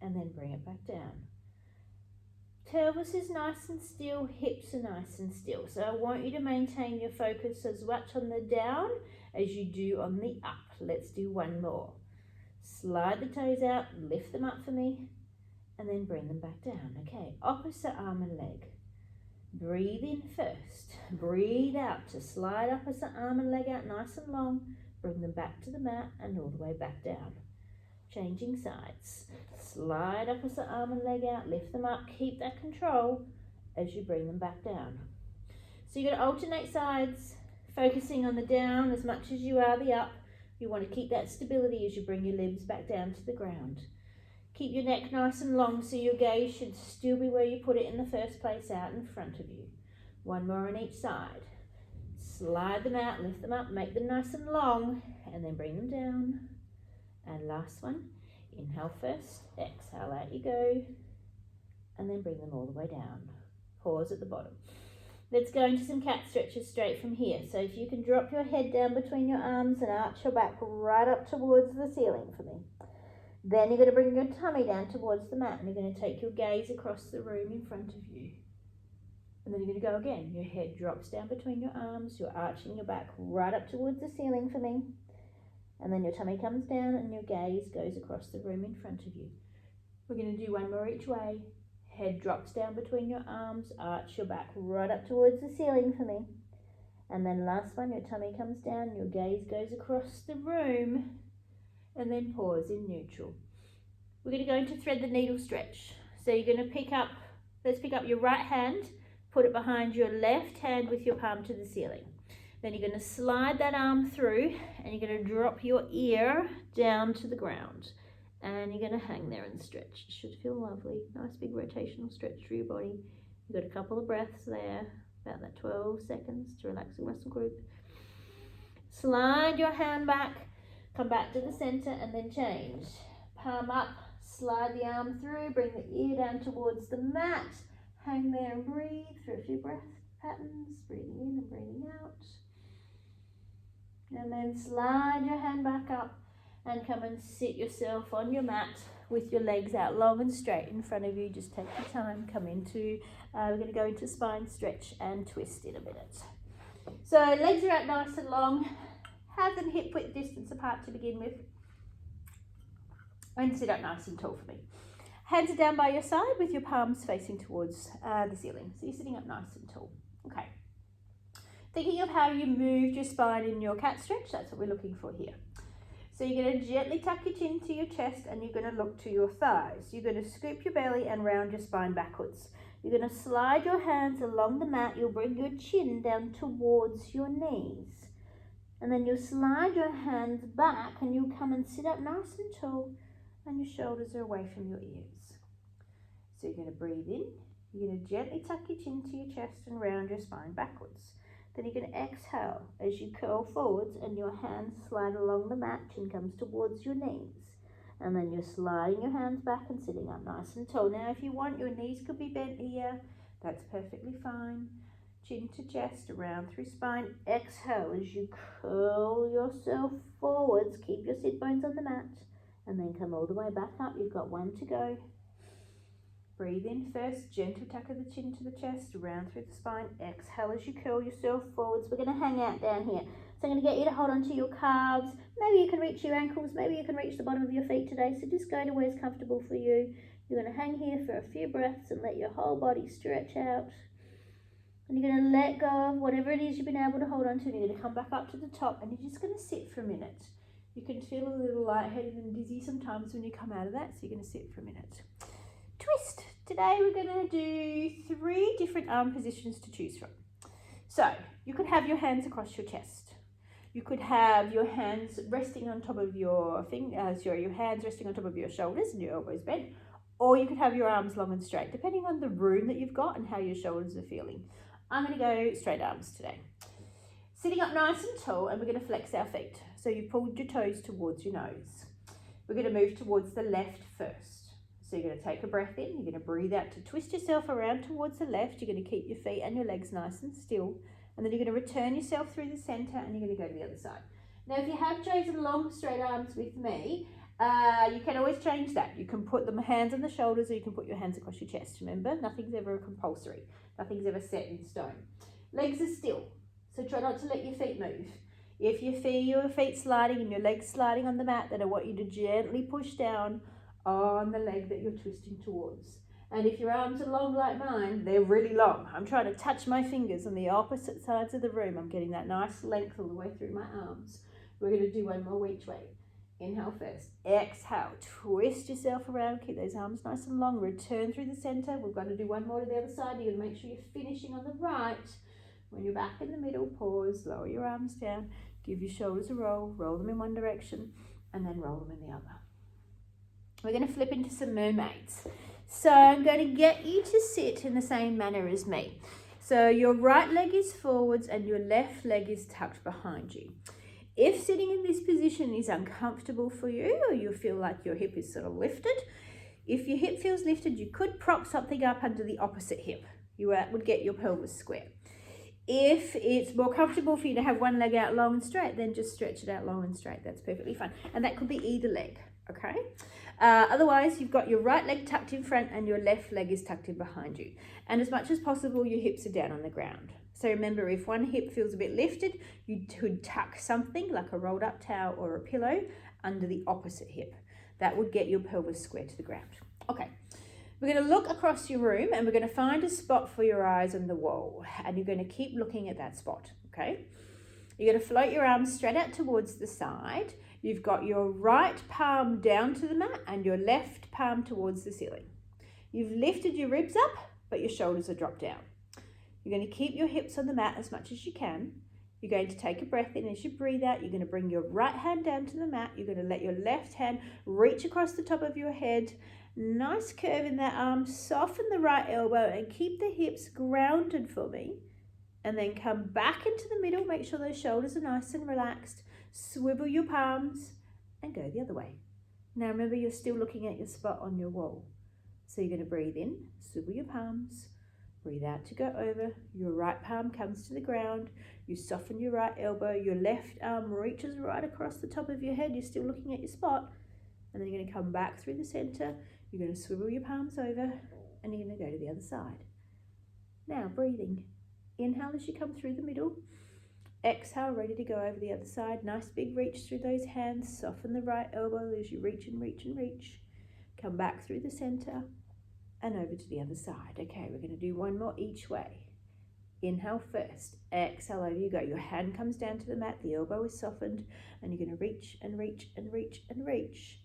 and then bring it back down. Pelvis is nice and still, hips are nice and still. So I want you to maintain your focus as much on the down as you do on the up. Let's do one more. Slide the toes out, lift them up for me, and then bring them back down. Okay, opposite arm and leg. Breathe in first. Breathe out to slide opposite arm and leg out nice and long. Bring them back to the mat and all the way back down. Changing sides. Slide opposite arm and leg out, lift them up, keep that control as you bring them back down. So you're going to alternate sides, focusing on the down as much as you are the up. You want to keep that stability as you bring your limbs back down to the ground. Keep your neck nice and long so your gaze should still be where you put it in the first place, out in front of you. One more on each side. Slide them out, lift them up, make them nice and long, and then bring them down. And last one, inhale first, exhale out you go, and then bring them all the way down. Pause at the bottom. Let's go into some cat stretches straight from here. So if you can drop your head down between your arms and arch your back right up towards the ceiling for me. Then you're going to bring your tummy down towards the mat and you're going to take your gaze across the room in front of you. And then you're going to go again. Your head drops down between your arms, you're arching your back right up towards the ceiling for me. And then your tummy comes down and your gaze goes across the room in front of you. We're going to do one more each way. Head drops down between your arms, arch your back right up towards the ceiling for me. And then last one, your tummy comes down, your gaze goes across the room, and then pause in neutral. We're going to go into thread the needle stretch. So you're going to let's pick up your right hand, Put it behind your left hand with your palm to the ceiling. Then you're going to slide that arm through and you're going to drop your ear down to the ground. And you're going to hang there and stretch. It should feel lovely. Nice big rotational stretch through your body. You've got a couple of breaths there, about that 12 seconds to relax the muscle group. Slide your hand back, come back to the center and then change. Palm up, slide the arm through, bring the ear down towards the mat. Hang there and breathe through a few breath patterns, breathing in and breathing out. And then slide your hand back up and come and sit yourself on your mat with your legs out long and straight in front of you. Just take your time, come into, we're going to go into spine stretch and twist in a minute. So legs are out nice and long, have them hip width distance apart to begin with, and sit up nice and tall for me. Hands are down by your side with your palms facing towards the ceiling. So you're sitting up nice and tall. Okay. Thinking of how you moved your spine in your cat stretch, that's what we're looking for here. So you're going to gently tuck your chin to your chest and you're going to look to your thighs. You're going to scoop your belly and round your spine backwards. You're going to slide your hands along the mat. You'll bring your chin down towards your knees. And then you'll slide your hands back and you'll come and sit up nice and tall and your shoulders are away from your ears. So you're going to breathe in. You're going to gently tuck your chin to your chest and round your spine backwards. Then you're going to exhale as you curl forwards and your hands slide along the mat, chin comes towards your knees. And then you're sliding your hands back and sitting up nice and tall. Now if you want, your knees could be bent here. That's perfectly fine. Chin to chest, around through spine. Exhale as you curl yourself forwards. Keep your sit bones on the mat. And then come all the way back up. You've got one to go. Breathe in first, gentle tuck of the chin to the chest, around through the spine. Exhale as you curl yourself forwards. We're going to hang out down here. So I'm going to get you to hold onto your calves. Maybe you can reach your ankles. Maybe you can reach the bottom of your feet today. So just go to where's comfortable for you. You're going to hang here for a few breaths and let your whole body stretch out. And you're going to let go of whatever it is you've been able to hold on to. And you're going to come back up to the top and you're just going to sit for a minute. You can feel a little lightheaded and dizzy sometimes when you come out of that. So you're going to sit for a minute. Twist. Today we're going to do 3 different arm positions to choose from. So you could have your hands across your chest. You could have your hands resting on top of your fingers, your hands resting on top of your shoulders and your elbows bent. Or you could have your arms long and straight, depending on the room that you've got and how your shoulders are feeling. I'm going to go straight arms today. Sitting up nice and tall, and we're going to flex our feet. So you pulled your toes towards your nose. We're going to move towards the left first. So you're going to take a breath in, you're going to breathe out to twist yourself around towards the left. You're going to keep your feet and your legs nice and still. And then you're going to return yourself through the center and you're going to go to the other side. Now, if you have chosen long straight arms with me, you can always change that. You can put the hands on the shoulders or you can put your hands across your chest. Remember, nothing's ever compulsory. Nothing's ever set in stone. Legs are still, so try not to let your feet move. If you feel your feet sliding and your legs sliding on the mat, then I want you to gently push down on the leg that you're twisting towards. And if your arms are long like mine, they're really long. I'm trying to touch my fingers on the opposite sides of the room. I'm getting that nice length all the way through my arms. We're going to do one more each way. Inhale first. Exhale. Twist yourself around. Keep those arms nice and long. Return through the center. We're going to do one more to the other side. You're going to make sure you're finishing on the right. When you're back in the middle, pause. Lower your arms down. Give your shoulders a roll. Roll them in one direction and then roll them in the other. We're going to flip into some mermaids. So I'm going to get you to sit in the same manner as me. So your right leg is forwards and your left leg is tucked behind you. If sitting in this position is uncomfortable for you or you feel like your hip is sort of lifted, if your hip feels lifted, you could prop something up under the opposite hip. You would get your pelvis square. If it's more comfortable for you to have one leg out long and straight, then just stretch it out long and straight. That's perfectly fine. And that could be either leg, okay? Otherwise, you've got your right leg tucked in front and your left leg is tucked in behind you. And as much as possible, your hips are down on the ground. So remember, if one hip feels a bit lifted, you could tuck something like a rolled up towel or a pillow under the opposite hip. That would get your pelvis square to the ground. Okay, we're going to look across your room and we're going to find a spot for your eyes on the wall. And you're going to keep looking at that spot, okay? You're going to float your arms straight out towards the side. You've got your right palm down to the mat and your left palm towards the ceiling. You've lifted your ribs up, but your shoulders are dropped down. You're going to keep your hips on the mat as much as you can. You're going to take a breath in. As you breathe out, you're going to bring your right hand down to the mat. You're going to let your left hand reach across the top of your head. Nice curve in that arm. Soften the right elbow and keep the hips grounded for me. And then come back into the middle. Make sure those shoulders are nice and relaxed. Swivel your palms and go the other way. Now remember, you're still looking at your spot on your wall. So you're going to breathe in, swivel your palms. Breathe out to go over. Your right palm comes to the ground. You soften your right elbow. Your left arm reaches right across the top of your head. You're still looking at your spot. And then you're going to come back through the center. You're going to swivel your palms over. And you're going to go to the other side. Now breathing. Inhale as you come through the middle. Exhale, ready to go over the other side. Nice big reach through those hands. Soften the right elbow as you reach and reach and reach. Come back through the center. And over to the other side. Okay, we're going to do one more each way. Inhale first. Exhale, over you go. Your hand comes down to the mat. The elbow is softened. And you're going to reach and reach and reach and reach.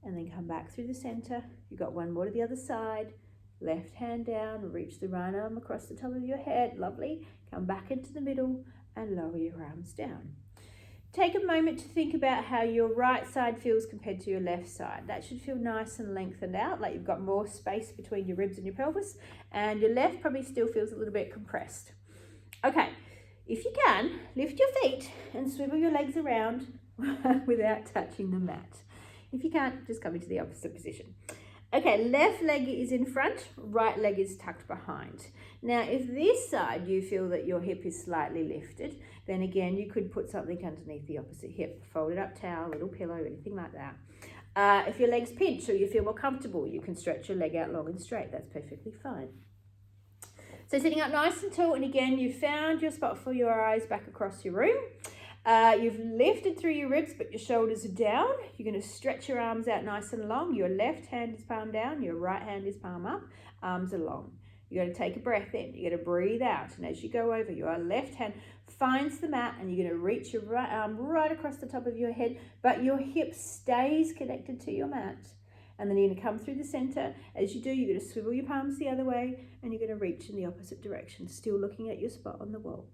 And then come back through the center. You've got one more to the other side. Left hand down. Reach the right arm across the top of your head. Lovely. Come back into the middle and lower your arms down. Take a moment to think about how your right side feels compared to your left side. That should feel nice and lengthened out, like you've got more space between your ribs and your pelvis, and your left probably still feels a little bit compressed. Okay, if you can, lift your feet and swivel your legs around without touching the mat. If you can't, just come into the opposite position. Okay, left leg is in front, right leg is tucked behind. Now, if this side you feel that your hip is slightly lifted, then again, you could put something underneath the opposite hip, folded up towel, little pillow, anything like that. If your leg's pinched or you feel more comfortable, you can stretch your leg out long and straight. That's perfectly fine. So sitting up nice and tall, and again, you've found your spot for your eyes back across your room. You've lifted through your ribs, but your shoulders are down. You're going to stretch your arms out nice and long. Your left hand is palm down. Your right hand is palm up. Arms are long. You're going to take a breath in. You're going to breathe out. And as you go over, your left hand finds the mat, and you're going to reach your right arm right across the top of your head, but your hip stays connected to your mat. And then you're going to come through the center. As you do, you're going to swivel your palms the other way, and you're going to reach in the opposite direction, still looking at your spot on the wall.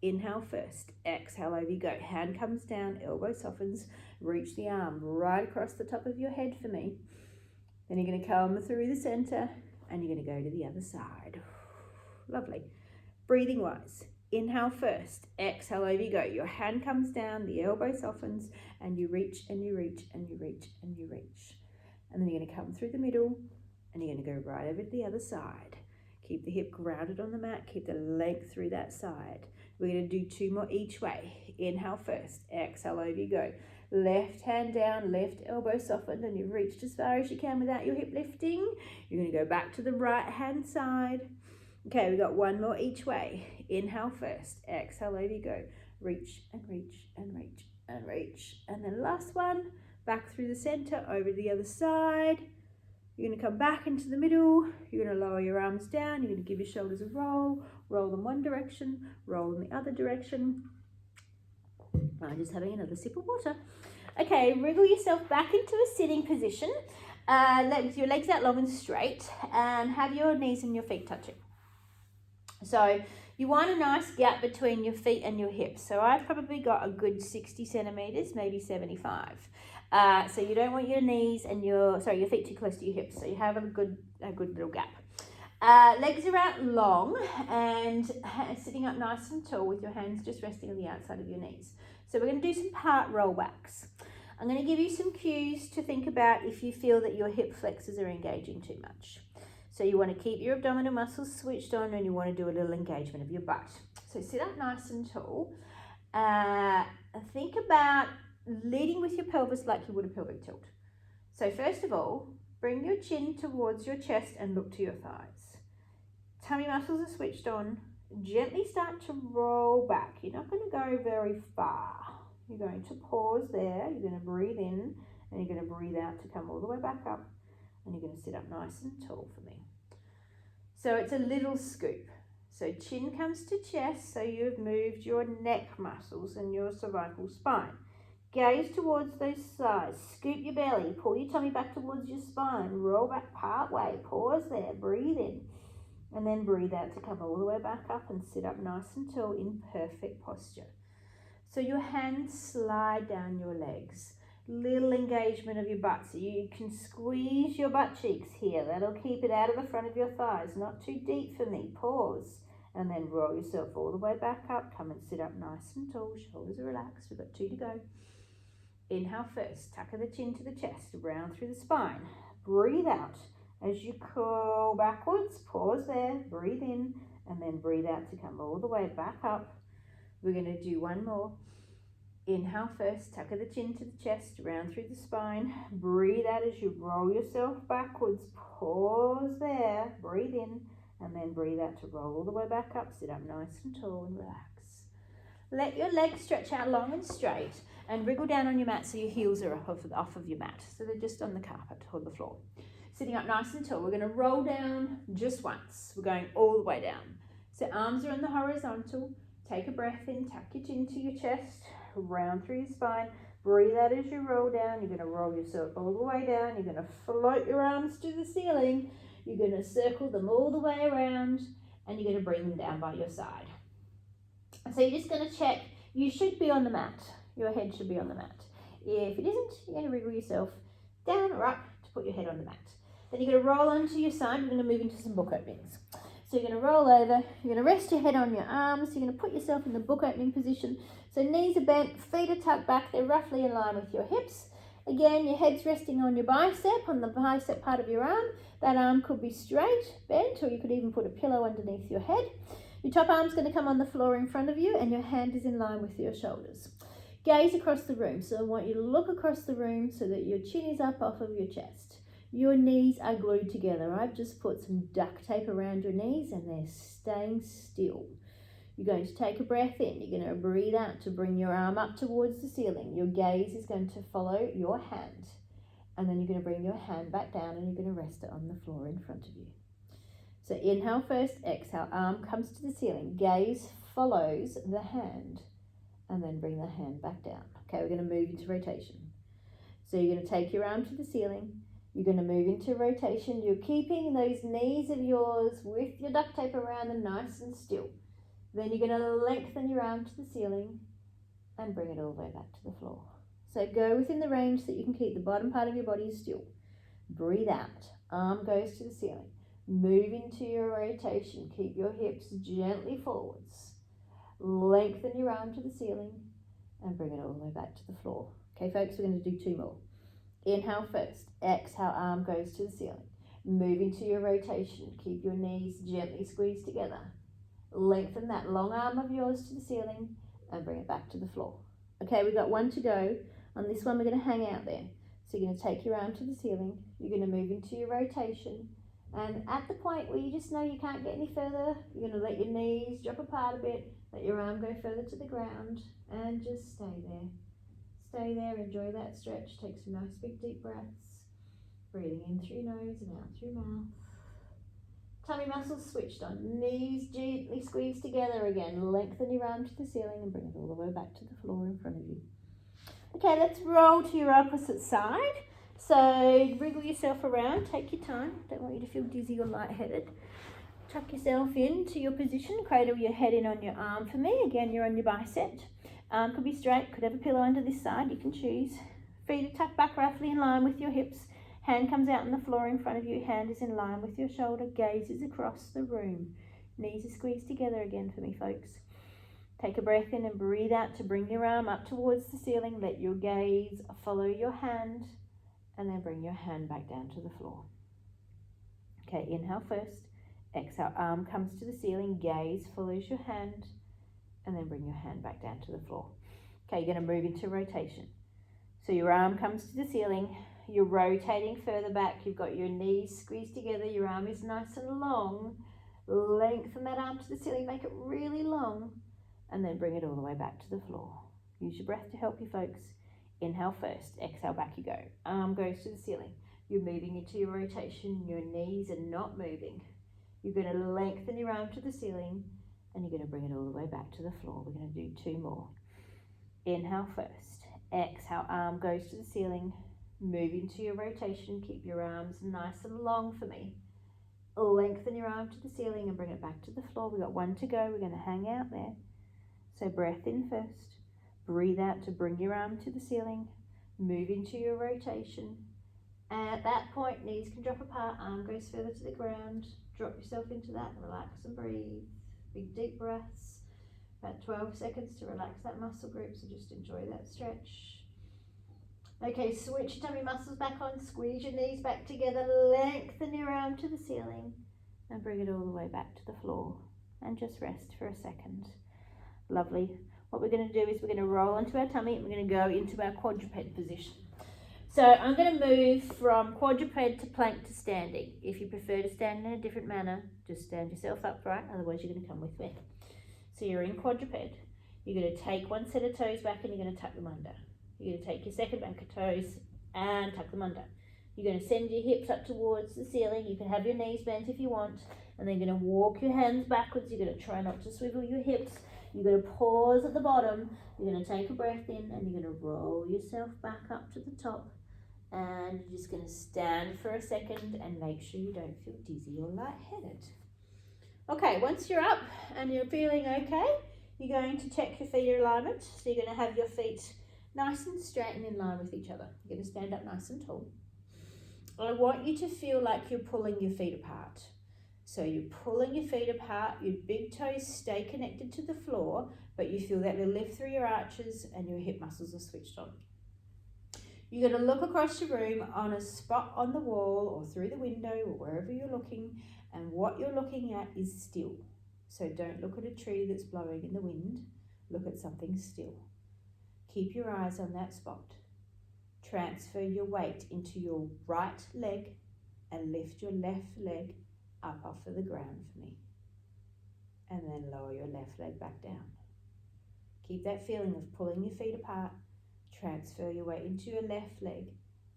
Inhale first, exhale, over you go. Hand comes down, elbow softens, reach the arm right across the top of your head for me. Then you're going to come through the center and you're going to go to the other side. Lovely. Breathing wise, inhale first, exhale, over you go. Your hand comes down, the elbow softens, and you reach and you reach and you reach and you reach. And then you're going to come through the middle and you're going to go right over to the other side. Keep the hip grounded on the mat, keep the length through that side. We're going to do two more each way. Inhale first, exhale, over you go. Left hand down, left elbow softened, and you've reached as far as you can without your hip lifting. You're going to go back to the right hand side. Okay, we've got one more each way. Inhale first, exhale, over you go. Reach and reach and reach and reach. And then last one, back through the center, over to the other side. You're going to come back into the middle. You're going to lower your arms down. You're going to give your shoulders a roll. Roll them one direction, roll in the other direction. I'm just having another sip of water. Okay, wriggle yourself back into a sitting position. Your legs out long and straight, and have your knees and your feet touching. So you want a nice gap between your feet and your hips. So I've probably got a good 60 centimeters, maybe 75. So you don't want your knees and your feet too close to your hips. So you have a good little gap. Legs are out long and sitting up nice and tall with your hands just resting on the outside of your knees. So we're going to do some part rollbacks. I'm going to give you some cues to think about if you feel that your hip flexors are engaging too much. So you want to keep your abdominal muscles switched on, and you want to do a little engagement of your butt. So sit up nice and tall. Think about leading with your pelvis like you would a pelvic tilt. So first of all, bring your chin towards your chest and look to your thighs. Tummy muscles are switched on. Gently start to roll back. You're not going to go very far. You're going to pause there. You're going to breathe in and you're going to breathe out to come all the way back up. And you're going to sit up nice and tall for me. So it's a little scoop. So chin comes to chest, so you've moved your neck muscles and your cervical spine. Gaze towards those sides. Scoop your belly. Pull your tummy back towards your spine. Roll back part way. Pause there. Breathe in. And then breathe out to come all the way back up and sit up nice and tall in perfect posture. So your hands slide down your legs. Little engagement of your butt, so you can squeeze your butt cheeks here. That'll keep it out of the front of your thighs, not too deep for me. Pause, and then roll yourself all the way back up. Come and sit up nice and tall, shoulders are relaxed. We've got 2 to go. Inhale first, tuck of the chin to the chest, round through the spine. Breathe out as you curl backwards. Pause there, breathe in, and then breathe out to come all the way back up. We're going to do one more. Inhale first, tuck of the chin to the chest, round through the spine. Breathe out as you roll yourself backwards. Pause there, breathe in, and then breathe out to roll all the way back up. Sit up nice and tall and relax. Let your legs stretch out long and straight and wriggle down on your mat so your heels are off of your mat. So they're just on the carpet or the floor. Sitting up nice and tall, we're going to roll down just once. We're going all the way down. So arms are on the horizontal. Take a breath in, tuck your chin to your chest, round through your spine. Breathe out as you roll down. You're going to roll yourself all the way down. You're going to float your arms to the ceiling. You're going to circle them all the way around, and you're going to bring them down by your side. So you're just going to check. You should be on the mat. Your head should be on the mat. If it isn't, you're going to wriggle yourself down or up to put your head on the mat. Then you're going to roll onto your side. We're going to move into some book openings. So you're going to roll over, you're going to rest your head on your arms, you're going to put yourself in the book opening position. So knees are bent, feet are tucked back, they're roughly in line with your hips. Again, your head's resting on your bicep, on the bicep part of your arm. That arm could be straight, bent, or you could even put a pillow underneath your head. Your top arm's going to come on the floor in front of you, and your hand is in line with your shoulders. Gaze across the room. So I want you to look across the room so that your chin is up off of your chest. Your knees are glued together. I've just put some duct tape around your knees and they're staying still. You're going to take a breath in. You're going to breathe out to bring your arm up towards the ceiling. Your gaze is going to follow your hand. And then you're going to bring your hand back down and you're going to rest it on the floor in front of you. So inhale first, exhale, arm comes to the ceiling. Gaze follows the hand. And then bring the hand back down. Okay, we're going to move into rotation. So you're going to take your arm to the ceiling. You're going to move into rotation. You're keeping those knees of yours with your duct tape around them nice and still. Then you're going to lengthen your arm to the ceiling and bring it all the way back to the floor. So go within the range that you can keep the bottom part of your body still. Breathe out. Arm goes to the ceiling. Move into your rotation. Keep your hips gently forwards. Lengthen your arm to the ceiling and bring it all the way back to the floor. Okay, folks, we're going to do 2 more. Inhale first, exhale, arm goes to the ceiling. Move into your rotation. Keep your knees gently squeezed together. Lengthen that long arm of yours to the ceiling and bring it back to the floor. Okay, we've got 1 to go. On this one, we're going to hang out there. So you're going to take your arm to the ceiling. You're going to move into your rotation. And at the point where you just know you can't get any further, you're going to let your knees drop apart a bit, let your arm go further to the ground, and just stay there. Stay there, enjoy that stretch, take some nice big deep breaths, breathing in through your nose and out through your mouth. Tummy muscles switched on, knees gently squeezed together again, lengthen your arm to the ceiling and bring it all the way back to the floor in front of you. Okay, let's roll to your opposite side. So wriggle yourself around, take your time, don't want you to feel dizzy or lightheaded. Tuck yourself into your position, cradle your head in on your arm for me, again you're on your bicep. Arm could be straight, could have a pillow under this side, you can choose. Feet are tucked back roughly in line with your hips. Hand comes out on the floor in front of you, hand is in line with your shoulder, gaze is across the room. Knees are squeezed together again for me, folks. Take a breath in and breathe out to bring your arm up towards the ceiling. Let your gaze follow your hand and then bring your hand back down to the floor. Okay, inhale first. Exhale, arm comes to the ceiling, gaze follows your hand, and then bring your hand back down to the floor. Okay, you're going to move into rotation. So your arm comes to the ceiling, you're rotating further back, you've got your knees squeezed together, your arm is nice and long. Lengthen that arm to the ceiling, make it really long, and then bring it all the way back to the floor. Use your breath to help you, folks. Inhale first, exhale, back you go. Arm goes to the ceiling. You're moving into your rotation, your knees are not moving. You're going to lengthen your arm to the ceiling and you're going to bring it all the way back to the floor. We're going to do 2 more. Inhale first. Exhale, arm goes to the ceiling. Move into your rotation. Keep your arms nice and long for me. Lengthen your arm to the ceiling and bring it back to the floor. We've got 1 to go. We're going to hang out there. So breath in first. Breathe out to bring your arm to the ceiling. Move into your rotation. And at that point, knees can drop apart. Arm goes further to the ground. Drop yourself into that. Relax and breathe. Big deep breaths. About 12 seconds to relax that muscle group. So just enjoy that stretch. Okay, switch your tummy muscles back on, squeeze your knees back together, lengthen your arm to the ceiling and bring it all the way back to the floor and just rest for a second. Lovely. What we're going to do is we're going to roll onto our tummy and we're going to go into our quadruped position. So I'm going to move from quadruped to plank to standing. If you prefer to stand in a different manner, just stand yourself upright, otherwise you're going to come with me. So you're in quadruped. You're going to take one set of toes back and you're going to tuck them under. You're going to take your second back of toes and tuck them under. You're going to send your hips up towards the ceiling. You can have your knees bent if you want. And then you're going to walk your hands backwards. You're going to try not to swivel your hips. You're going to pause at the bottom. You're going to take a breath in and you're going to roll yourself back up to the top. And you're just going to stand for a second and make sure you don't feel dizzy or lightheaded. Okay, once you're up and you're feeling okay, you're going to check your feet alignment. So you're going to have your feet nice and straight and in line with each other. You're going to stand up nice and tall. I want you to feel like you're pulling your feet apart. So you're pulling your feet apart, your big toes stay connected to the floor, but you feel that little lift through your arches and your hip muscles are switched on. You're going to look across your room on a spot on the wall or through the window or wherever you're looking, and what you're looking at is still. So don't look at a tree that's blowing in the wind, look at something still. Keep your eyes on that spot. Transfer your weight into your right leg and lift your left leg up off of the ground for me. And then lower your left leg back down. Keep that feeling of pulling your feet apart. Transfer your weight into your left leg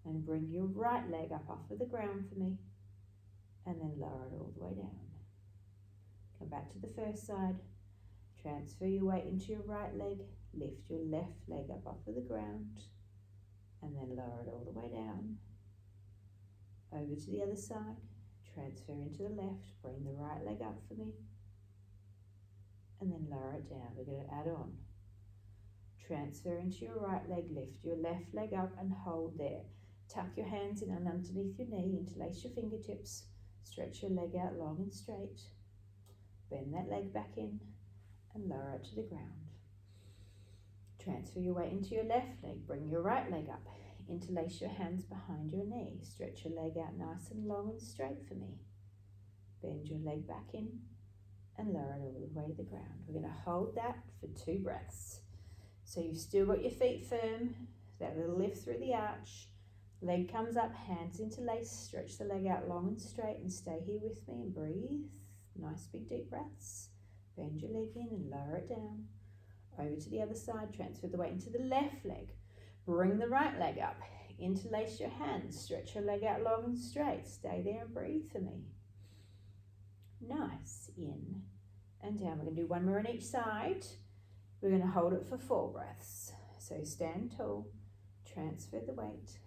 and bring your right leg up off of the ground for me. And then lower it all the way down. Come back to the first side. Transfer your weight into your right leg. Lift your left leg up off of the ground and then lower it all the way down. Over to the other side, transfer into the left, bring the right leg up for me and then lower it down. We're going to add on. Transfer into your right leg, lift your left leg up and hold there. Tuck your hands in and underneath your knee, interlace your fingertips, stretch your leg out long and straight. Bend that leg back in and lower it to the ground. Transfer your weight into your left leg, bring your right leg up, interlace your hands behind your knee, stretch your leg out nice and long and straight for me. Bend your leg back in and lower it all the way to the ground. We're going to hold that for 2 breaths. So you've still got your feet firm, that little lift through the arch, leg comes up, hands interlaced, stretch the leg out long and straight and stay here with me and breathe. Nice big deep breaths. Bend your leg in and lower it down. Over to the other side, transfer the weight into the left leg. Bring the right leg up. Interlace your hands. Stretch your leg out long and straight. Stay there and breathe for me. Nice. In and down. We're going to do one more on each side. We're going to hold it for 4 breaths. So stand tall. Transfer the weight.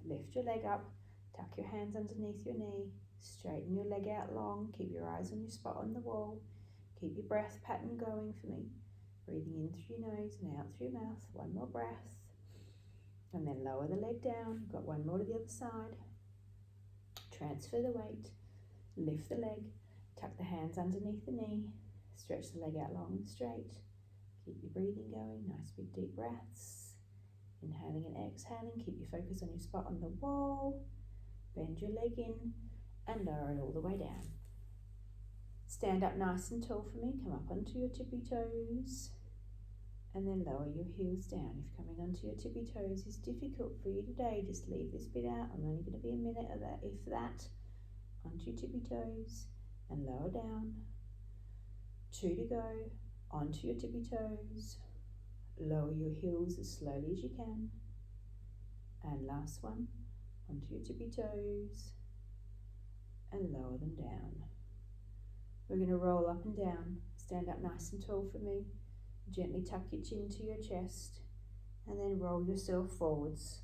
Lift your leg up. Tuck your hands underneath your knee. Straighten your leg out long. Keep your eyes on your spot on the wall. Keep your breath pattern going for me. Breathing in through your nose and out through your mouth. One more breath. And then lower the leg down. Got one more to the other side. Transfer the weight. Lift the leg. Tuck the hands underneath the knee. Stretch the leg out long and straight. Keep your breathing going. Nice big deep breaths. Inhaling and exhaling. Keep your focus on your spot on the wall. Bend your leg in and lower it all the way down. Stand up nice and tall for me. Come up onto your tippy toes and then lower your heels down. If coming onto your tippy toes is difficult for you today, just leave this bit out. I'm only going to be a minute of that, if that. Onto your tippy toes and lower down. 2 to go. Onto your tippy toes. Lower your heels as slowly as you can. And last one. Onto your tippy toes and lower them down. We're going to roll up and down. Stand up nice and tall for me. Gently tuck your chin to your chest and then roll yourself forwards.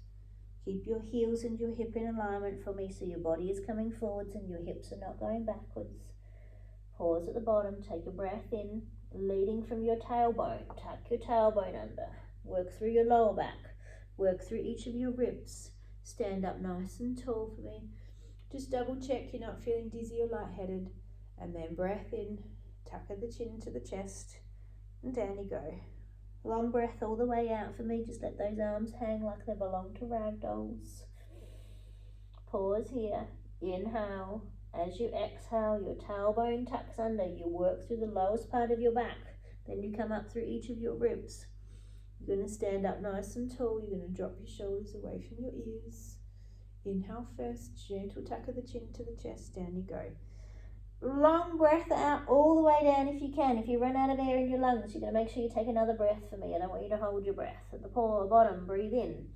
Keep your heels and your hip in alignment for me so your body is coming forwards and your hips are not going backwards. Pause at the bottom, take a breath in, leading from your tailbone. Tuck your tailbone under. Work through your lower back. Work through each of your ribs. Stand up nice and tall for me. Just double check you're not feeling dizzy or lightheaded. And then breath in, tuck the chin to the chest, and down you go. Long breath all the way out for me. Just let those arms hang like they belong to ragdolls. Pause here. Inhale. As you exhale, your tailbone tucks under. You work through the lowest part of your back. Then you come up through each of your ribs. You're going to stand up nice and tall. You're going to drop your shoulders away from your ears. Inhale first. Gentle tuck of the chin to the chest. Down you go. Long breath out all the way down if you can. If you run out of air in your lungs, you're going to make sure you take another breath for me. I don't want you to hold your breath. At the bottom, breathe in.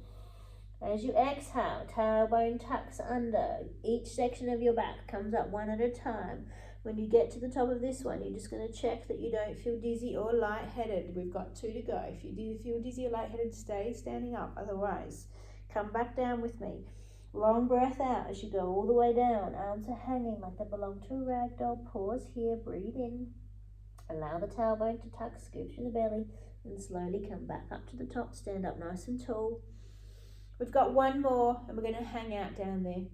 As you exhale, tailbone tucks under. Each section of your back comes up one at a time. When you get to the top of this one, you're just going to check that you don't feel dizzy or lightheaded. We've got 2 to go. If you do feel dizzy or lightheaded, stay standing up. Otherwise, come back down with me. Long breath out as you go all the way down. Arms are hanging like they belong to a ragdoll. Pause here, breathe in. Allow the tailbone to tuck, scoop through the belly, and slowly come back up to the top. Stand up nice and tall. We've got one more, and we're going to hang out down there.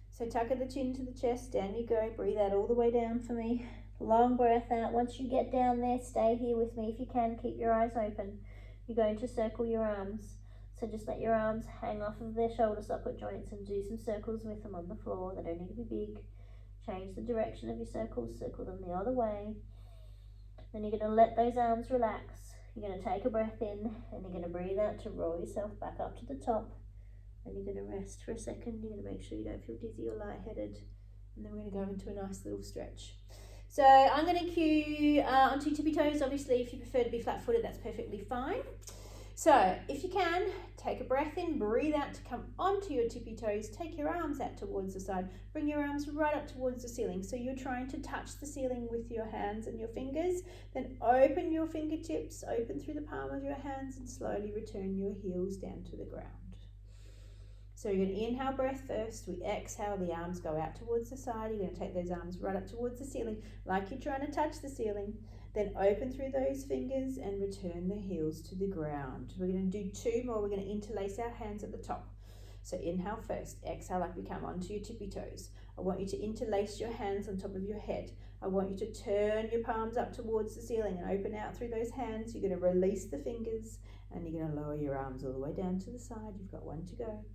So tuck the chin to the chest, down you go. Breathe out all the way down for me. Long breath out. Once you get down there, stay here with me if you can. Keep your eyes open. You're going to circle your arms. So just let your arms hang off of their shoulder socket joints and do some circles with them on the floor. They don't need to be big. Change the direction of your circles. Circle them the other way. Then you're going to let those arms relax. You're going to take a breath in and you're going to breathe out to roll yourself back up to the top. And you're going to rest for a second. You're going to make sure you don't feel dizzy or lightheaded. And then we're going to go into a nice little stretch. So I'm going to cue onto tippy toes. Obviously, if you prefer to be flat-footed, that's perfectly fine. So if you can, take a breath in, breathe out to come onto your tippy toes. Take your arms out towards the side. Bring your arms right up towards the ceiling. So you're trying to touch the ceiling with your hands and your fingers. Then open your fingertips, open through the palm of your hands, and slowly return your heels down to the ground. So you're going to inhale breath first. We exhale, the arms go out towards the side. You're going to take those arms right up towards the ceiling like you're trying to touch the ceiling. Then open through those fingers and return the heels to the ground. We're going to do 2 more. We're going to interlace our hands at the top. So inhale first. Exhale like we come onto your tippy toes. I want you to interlace your hands on top of your head. I want you to turn your palms up towards the ceiling and open out through those hands. You're going to release the fingers and you're going to lower your arms all the way down to the side. You've got 1 to go.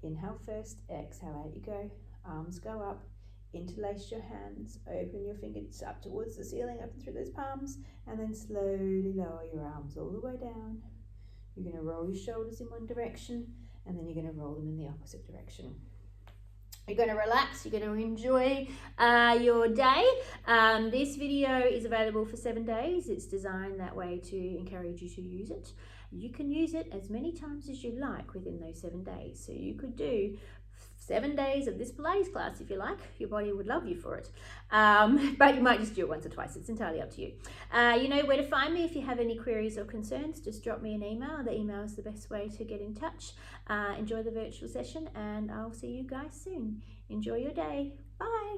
Inhale first, exhale, out you go. Arms go up, interlace your hands, open your fingers up towards the ceiling, open through those palms, and then slowly lower your arms all the way down. You're going to roll your shoulders in one direction, and then you're going to roll them in the opposite direction. You're going to relax, you're going to enjoy your day. This video is available for 7 days. It's designed that way to encourage you to use it. You can use it as many times as you like within those 7 days. So you could do 7 days of this Pilates class if you like. Your body would love you for it. But you might just do it once or twice. It's entirely up to you. You know where to find me if you have any queries or concerns. Just drop me an email. The email is the best way to get in touch. Enjoy the virtual session and I'll see you guys soon. Enjoy your day. Bye.